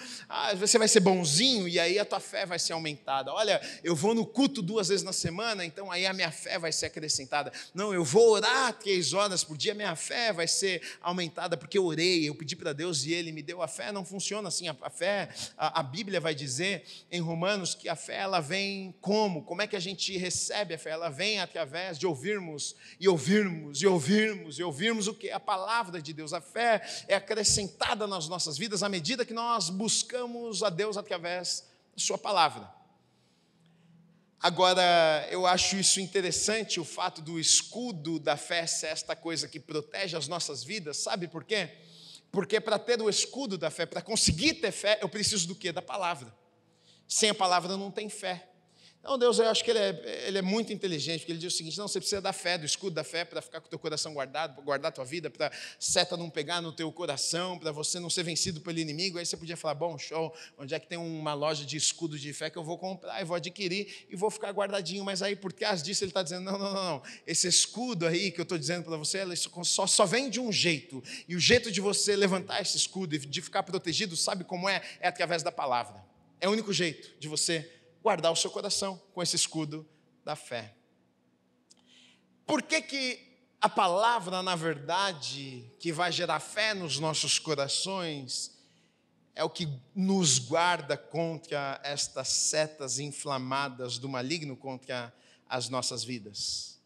S1: você vai ser bonzinho, e aí a tua fé vai ser aumentada. Olha, eu vou no culto 2 vezes na semana, então aí a minha fé vai ser acrescentada. Não, eu vou orar 3 horas por dia, minha fé vai ser aumentada, porque eu orei, eu pedi para Deus e Ele me deu a fé. Não funciona assim, a fé, a Bíblia vai dizer em Romanos, que a fé ela vem como? Como é que a gente recebe a fé? Ela vem através de ouvirmos e ouvirmos e ouvirmos e ouvirmos o que? A palavra de Deus. A fé é acrescentada nas nossas vidas à medida que nós buscamos a Deus através da sua palavra. Agora, eu acho isso interessante, o fato do escudo da fé ser esta coisa que protege as nossas vidas. Sabe por quê? Porque para ter o escudo da fé, para conseguir ter fé, eu preciso do quê? Da palavra. Sem a palavra não tem fé. Então Deus, eu acho que ele é muito inteligente, porque Ele diz o seguinte, não, você precisa da fé, do escudo da fé, para ficar com o teu coração guardado, para guardar a tua vida, para seta não pegar no teu coração, para você não ser vencido pelo inimigo. Aí você podia falar, bom, show, onde é que tem uma loja de escudo de fé que eu vou comprar e vou adquirir e vou ficar guardadinho. Mas aí, por causa disso, Ele está dizendo, não, esse escudo aí que eu estou dizendo para você, ele só vem de um jeito, e o jeito de você levantar esse escudo e de ficar protegido, sabe como é? É através da palavra. É o único jeito de você guardar o seu coração com esse escudo da fé. Por que a palavra, na verdade, que vai gerar fé nos nossos corações, é o que nos guarda contra estas setas inflamadas do maligno contra as nossas vidas?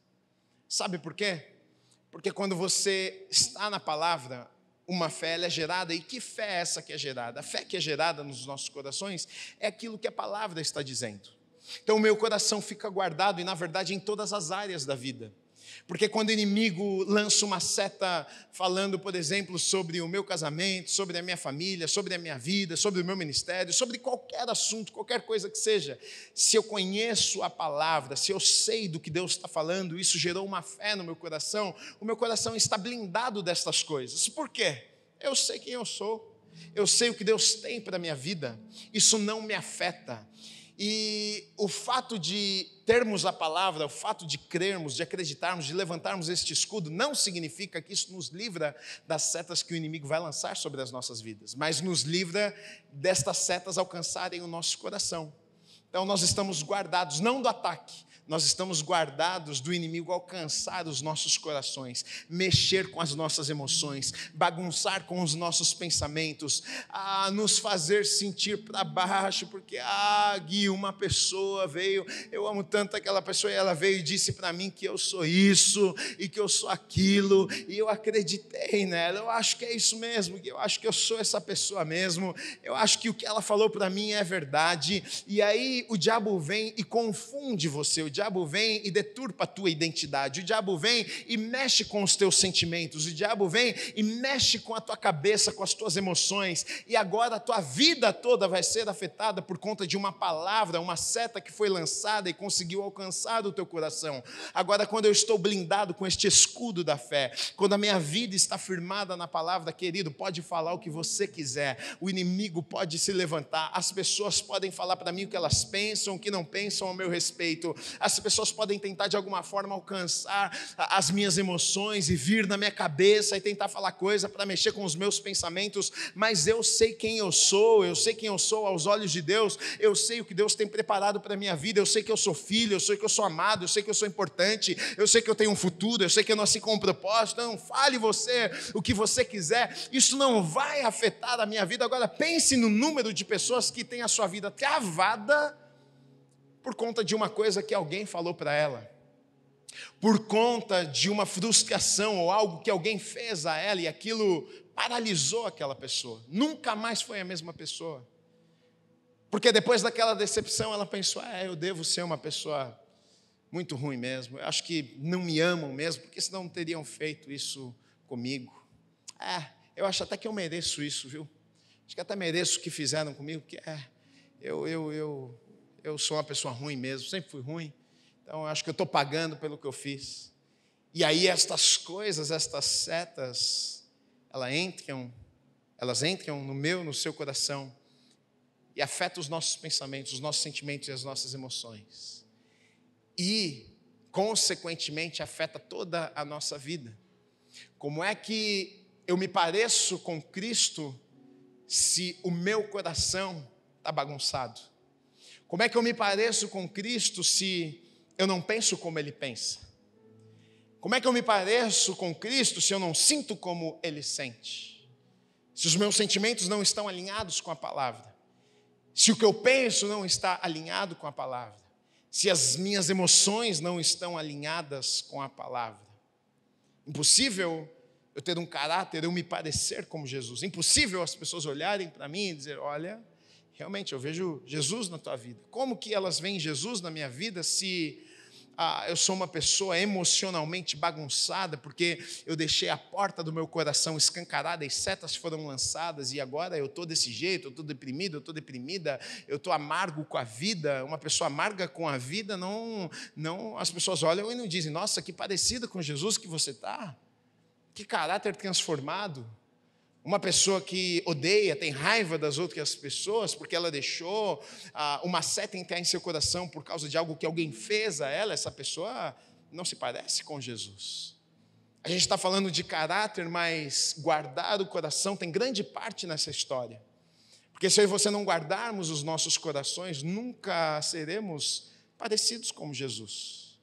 S1: Sabe por quê? Porque quando você está na palavra, uma fé ela é gerada, e que fé é essa que é gerada? A fé que é gerada nos nossos corações é aquilo que a palavra está dizendo. Então o meu coração fica guardado, e na verdade em todas as áreas da vida. Porque quando o inimigo lança uma seta falando, por exemplo, sobre o meu casamento, sobre a minha família, sobre a minha vida, sobre o meu ministério, sobre qualquer assunto, qualquer coisa que seja, se eu conheço a palavra, se eu sei do que Deus está falando, isso gerou uma fé no meu coração, o meu coração está blindado destas coisas. Por quê? Eu sei quem eu sou, eu sei o que Deus tem para a minha vida, isso não me afeta. E o fato de termos a palavra, o fato de crermos, de acreditarmos, de levantarmos este escudo, não significa que isso nos livra das setas que o inimigo vai lançar sobre as nossas vidas, mas nos livra destas setas alcançarem o nosso coração. Então nós estamos guardados, não do ataque, nós estamos guardados do inimigo alcançar os nossos corações, mexer com as nossas emoções, bagunçar com os nossos pensamentos, nos fazer sentir para baixo, porque, Gui, uma pessoa veio, eu amo tanto aquela pessoa, e ela veio e disse para mim que eu sou isso, e que eu sou aquilo, e eu acreditei nela, eu acho que é isso mesmo, eu acho que eu sou essa pessoa mesmo, eu acho que o que ela falou para mim é verdade, e aí o diabo vem e confunde você, o diabo vem e deturpa a tua identidade, o diabo vem e mexe com os teus sentimentos, o diabo vem e mexe com a tua cabeça, com as tuas emoções, e agora a tua vida toda vai ser afetada por conta de uma palavra, uma seta que foi lançada e conseguiu alcançar o teu coração. Agora, quando eu estou blindado com este escudo da fé, quando a minha vida está firmada na palavra, querido, pode falar o que você quiser, o inimigo pode se levantar, as pessoas podem falar para mim o que elas pensam, o que não pensam ao meu respeito, as pessoas podem tentar de alguma forma alcançar as minhas emoções e vir na minha cabeça e tentar falar coisa para mexer com os meus pensamentos, mas eu sei quem eu sou aos olhos de Deus, eu sei o que Deus tem preparado para a minha vida, eu sei que eu sou filho, eu sei que eu sou amado, eu sei que eu sou importante, eu sei que eu tenho um futuro, eu sei que eu nasci com um propósito. Não, fale você o que você quiser, isso não vai afetar a minha vida. Agora pense no número de pessoas que têm a sua vida travada por conta de uma coisa que alguém falou para ela, por conta de uma frustração ou algo que alguém fez a ela e aquilo paralisou aquela pessoa, nunca mais foi a mesma pessoa, porque depois daquela decepção ela pensou, eu devo ser uma pessoa muito ruim mesmo, eu acho que não me amam mesmo, porque senão não teriam feito isso comigo, eu acho até que eu mereço isso, viu? Acho que até mereço o que fizeram comigo, porque eu sou uma pessoa ruim mesmo, sempre fui ruim, então eu acho que eu estou pagando pelo que eu fiz. E aí estas coisas, estas setas, elas entram no seu coração e afetam os nossos pensamentos, os nossos sentimentos e as nossas emoções. E, consequentemente, afeta toda a nossa vida. Como é que eu me pareço com Cristo se o meu coração está bagunçado? Como é que eu me pareço com Cristo se eu não penso como Ele pensa? Como é que eu me pareço com Cristo se eu não sinto como Ele sente? Se os meus sentimentos não estão alinhados com a palavra? Se o que eu penso não está alinhado com a palavra? Se as minhas emoções não estão alinhadas com a palavra? Impossível eu ter um caráter, eu me parecer como Jesus. Impossível as pessoas olharem para mim e dizer, olha, realmente eu vejo Jesus na tua vida. Como que elas veem Jesus na minha vida se eu sou uma pessoa emocionalmente bagunçada, porque eu deixei a porta do meu coração escancarada e setas foram lançadas e agora eu estou desse jeito, eu estou deprimido, eu estou deprimida, eu estou amargo com a vida. Uma pessoa amarga com a vida, não, as pessoas olham e não dizem, nossa, que parecido com Jesus que você está, que caráter transformado. Uma pessoa que odeia, tem raiva das outras pessoas porque ela deixou uma seta entrar em seu coração por causa de algo que alguém fez a ela, essa pessoa não se parece com Jesus. A gente está falando de caráter, mas guardar o coração tem grande parte nessa história. Porque se eu e você não guardarmos os nossos corações, nunca seremos parecidos com Jesus.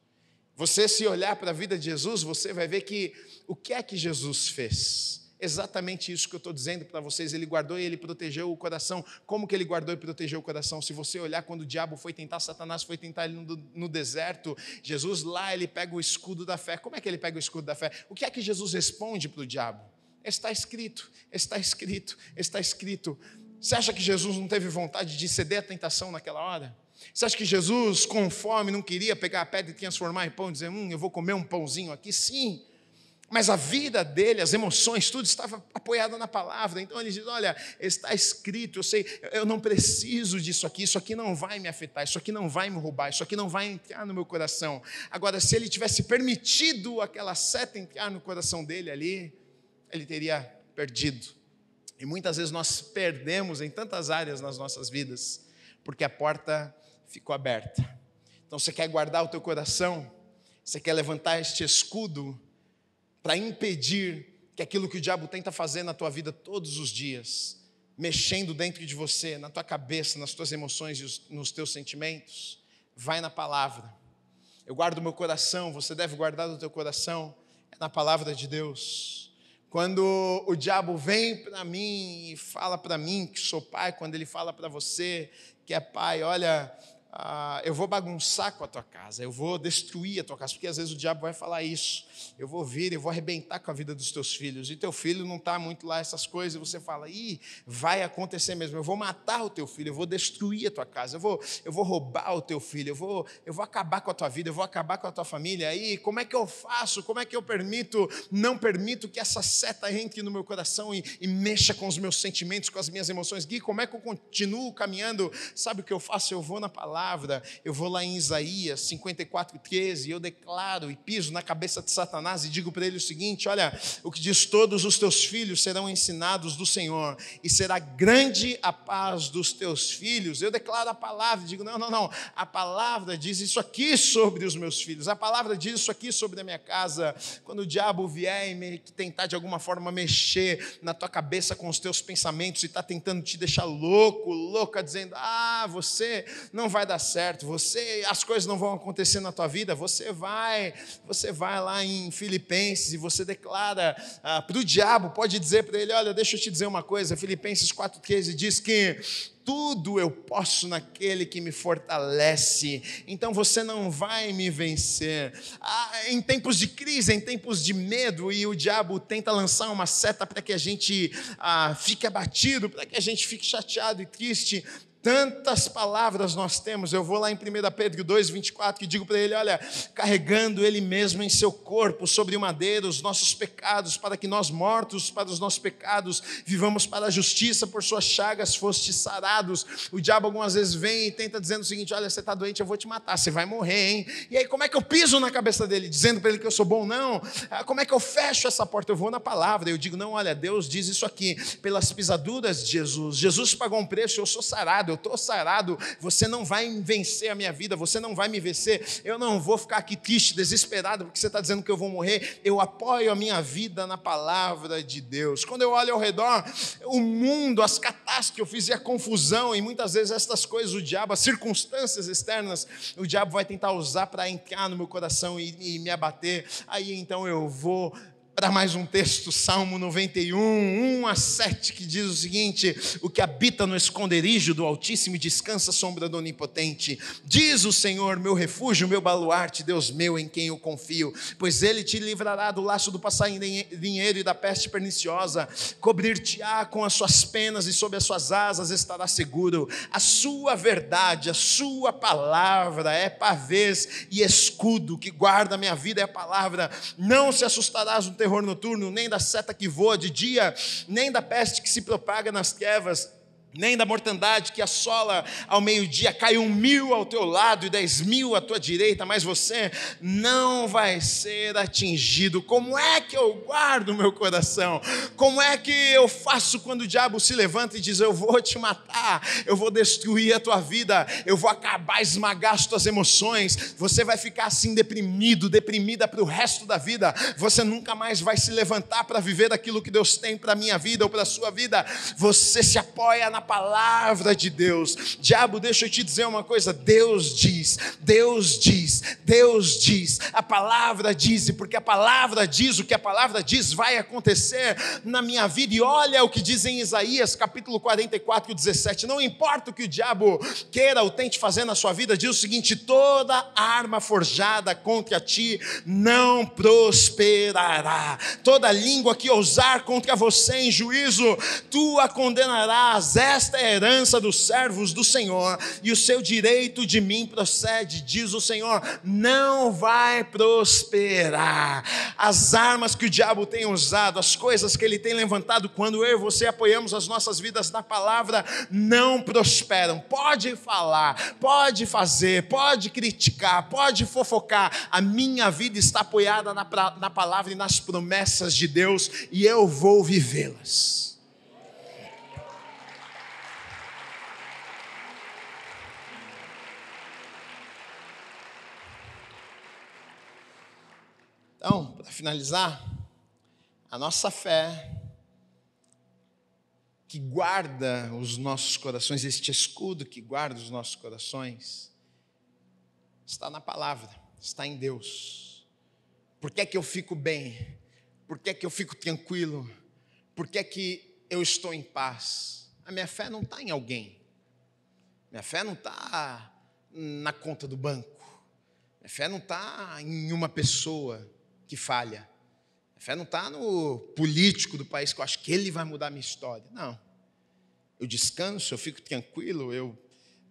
S1: Você, se olhar para a vida de Jesus, você vai ver que o que é que Jesus fez? Exatamente isso que eu estou dizendo para vocês, ele guardou e ele protegeu o coração. Como que ele guardou e protegeu o coração? Se você olhar quando o diabo foi tentar, Satanás foi tentar ele no deserto, Jesus lá, ele pega o escudo da fé. Como é que ele pega o escudo da fé? O que é que Jesus responde para o diabo? Está escrito, está escrito, está escrito. Você acha que Jesus não teve vontade de ceder à tentação naquela hora? Você acha que Jesus, com fome, não queria pegar a pedra e transformar em pão e dizer, eu vou comer um pãozinho aqui? Sim. Mas a vida dele, as emoções, tudo estava apoiado na palavra. Então ele diz, olha, está escrito, eu sei, eu não preciso disso aqui, isso aqui não vai me afetar, isso aqui não vai me roubar, isso aqui não vai entrar no meu coração. Agora, se ele tivesse permitido aquela seta entrar no coração dele ali, ele teria perdido. E muitas vezes nós perdemos em tantas áreas nas nossas vidas, porque a porta ficou aberta. Então você quer guardar o teu coração, você quer levantar este escudo, para impedir que aquilo que o diabo tenta fazer na tua vida todos os dias, mexendo dentro de você, na tua cabeça, nas tuas emoções e nos teus sentimentos, vai na palavra. Eu guardo o meu coração, você deve guardar o teu coração, é na palavra de Deus. Quando o diabo vem para mim e fala para mim que sou pai, quando ele fala para você que é pai, olha, eu vou bagunçar com a tua casa, eu vou destruir a tua casa, porque às vezes o diabo vai falar isso, eu vou vir, eu vou arrebentar com a vida dos teus filhos, e teu filho não está muito lá, essas coisas, e você fala, vai acontecer mesmo, eu vou matar o teu filho, eu vou destruir a tua casa, eu vou roubar o teu filho, eu vou acabar com a tua vida, eu vou acabar com a tua família, aí como é que eu faço, como é que eu não permito que essa seta entre no meu coração e mexa com os meus sentimentos, com as minhas emoções? Gui, como é que eu continuo caminhando? Sabe o que eu faço? Eu vou na palavra, eu vou lá em Isaías 54:13, e eu declaro e piso na cabeça de Satanás e digo para ele o seguinte: olha, o que diz, todos os teus filhos serão ensinados do Senhor, e será grande a paz dos teus filhos. Eu declaro a palavra e digo, não, a palavra diz isso aqui sobre os meus filhos, a palavra diz isso aqui sobre a minha casa. Quando o diabo vier e tentar de alguma forma mexer na tua cabeça com os teus pensamentos e está tentando te deixar louca, dizendo, você não vai dar certo, as coisas não vão acontecer na tua vida, você vai lá em Filipenses e você declara para o diabo, pode dizer para ele, olha, deixa eu te dizer uma coisa, Filipenses 4:13 diz que tudo eu posso naquele que me fortalece, então você não vai me vencer. Em tempos de crise, em tempos de medo, e o diabo tenta lançar uma seta para que a gente fique abatido, para que a gente fique chateado e triste. Tantas palavras nós temos. Eu vou lá em 1 Pedro 2:24 e digo para ele, olha, carregando ele mesmo em seu corpo sobre o madeiro os nossos pecados, para que nós, mortos para os nossos pecados, vivamos para a justiça, por suas chagas fostes sarados. O diabo algumas vezes vem e tenta dizendo o seguinte, olha, você está doente, eu vou te matar, você vai morrer, hein? E aí como é que eu piso na cabeça dele, dizendo para ele que eu sou bom? Não. Como é que eu fecho essa porta? Eu vou na palavra, eu digo, não, olha, Deus diz isso aqui, pelas pisaduras de Jesus pagou um preço, eu sou sarado, eu estou sarado, você não vai vencer a minha vida, você não vai me vencer, eu não vou ficar aqui triste, desesperado, porque você está dizendo que eu vou morrer. Eu apoio a minha vida na palavra de Deus. Quando eu olho ao redor, o mundo, as catástrofes e a confusão, e muitas vezes estas coisas, o diabo, as circunstâncias externas, o diabo vai tentar usar para entrar no meu coração e me abater. Aí então eu vou para mais um texto, Salmo 91, 1-7, que diz o seguinte: o que habita no esconderijo do Altíssimo descansa à sombra do Onipotente. Diz o Senhor, meu refúgio, meu baluarte, Deus meu, em quem eu confio. Pois ele te livrará do laço do passarinheiro e da peste perniciosa. Cobrir-te-á com as suas penas e sob as suas asas estará seguro. A sua verdade, a sua palavra é pavês e escudo que guarda a minha vida, é a palavra. Não se assustarás no terror noturno, nem da seta que voa de dia, nem da peste que se propaga nas trevas, nem da mortandade que assola ao meio-dia. Cai 1.000 ao teu lado e 10.000 à tua direita, mas você não vai ser atingido. Como é que eu guardo o meu coração? Como é que eu faço quando o diabo se levanta e diz, eu vou te matar, eu vou destruir a tua vida, eu vou acabar, esmagar as tuas emoções, você vai ficar assim deprimido, deprimida para o resto da vida, você nunca mais vai se levantar para viver aquilo que Deus tem para a minha vida ou para a sua vida. Você se apoia na palavra de Deus. Diabo, deixa eu te dizer uma coisa, Deus diz, a palavra diz, e porque a palavra diz, o que a palavra diz vai acontecer na minha vida. E olha o que diz em Isaías capítulo 44:17, não importa o que o diabo queira ou tente fazer na sua vida, diz o seguinte: toda arma forjada contra ti não prosperará, toda língua que ousar contra você em juízo, tu a condenarás. Esta é a herança dos servos do Senhor, e o seu direito de mim procede, diz o Senhor. Não vai prosperar. As armas que o diabo tem usado, as coisas que ele tem levantado, quando eu e você apoiamos as nossas vidas na palavra, não prosperam. Pode falar, pode fazer, pode criticar, pode fofocar, a minha vida está apoiada na palavra e nas promessas de Deus, e eu vou vivê-las. Então, para finalizar, a nossa fé, que guarda os nossos corações, este escudo que guarda os nossos corações, está na palavra, está em Deus. Por que é que eu fico bem? Por que é que eu fico tranquilo? Por que é que eu estou em paz? A minha fé não está em alguém. Minha fé não está na conta do banco. Minha fé não está em uma pessoa que falha. Minha fé não está no político do país que eu acho que ele vai mudar a minha história. Não. Eu descanso, eu fico tranquilo, eu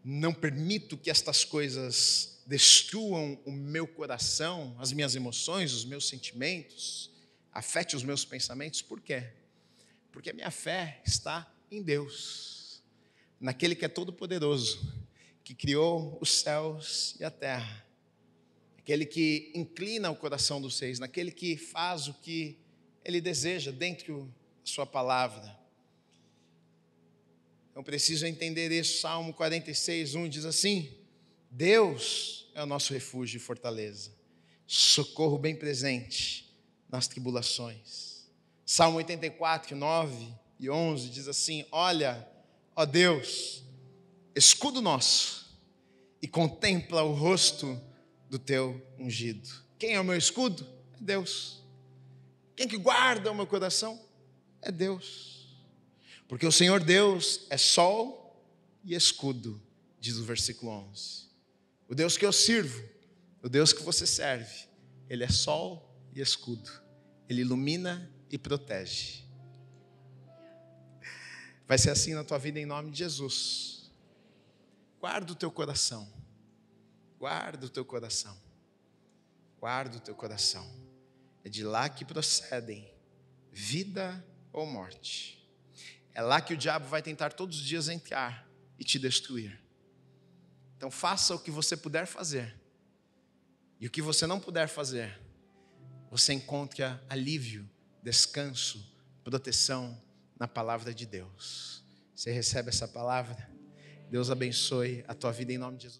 S1: não permito que estas coisas destruam o meu coração, as minhas emoções, os meus sentimentos, afete os meus pensamentos. Por quê? Porque a minha fé está em Deus, naquele que é todo-poderoso, que criou os céus e a terra, aquele que inclina o coração dos reis, naquele que faz o que ele deseja dentro da sua palavra. Então preciso entender isso. Salmo 46, 1 diz assim: Deus é o nosso refúgio e fortaleza, socorro bem presente nas tribulações. Salmo 84, 9 e 11 diz assim: olha, ó Deus, escudo nosso, e contempla o rosto do teu ungido. Quem é o meu escudo? É Deus. Quem que guarda o meu coração? É Deus. Porque o Senhor Deus é sol e escudo, diz o versículo 11. O Deus que eu sirvo, o Deus que você serve, Ele é sol e escudo. Ele ilumina e protege. Vai ser assim na tua vida em nome de Jesus. Guarda o teu coração. Guarda o teu coração. Guarda o teu coração. É de lá que procedem vida ou morte. É lá que o diabo vai tentar todos os dias entrar e te destruir. Então faça o que você puder fazer. E o que você não puder fazer, você encontra alívio, descanso, proteção na palavra de Deus. Você recebe essa palavra? Deus abençoe a tua vida em nome de Jesus.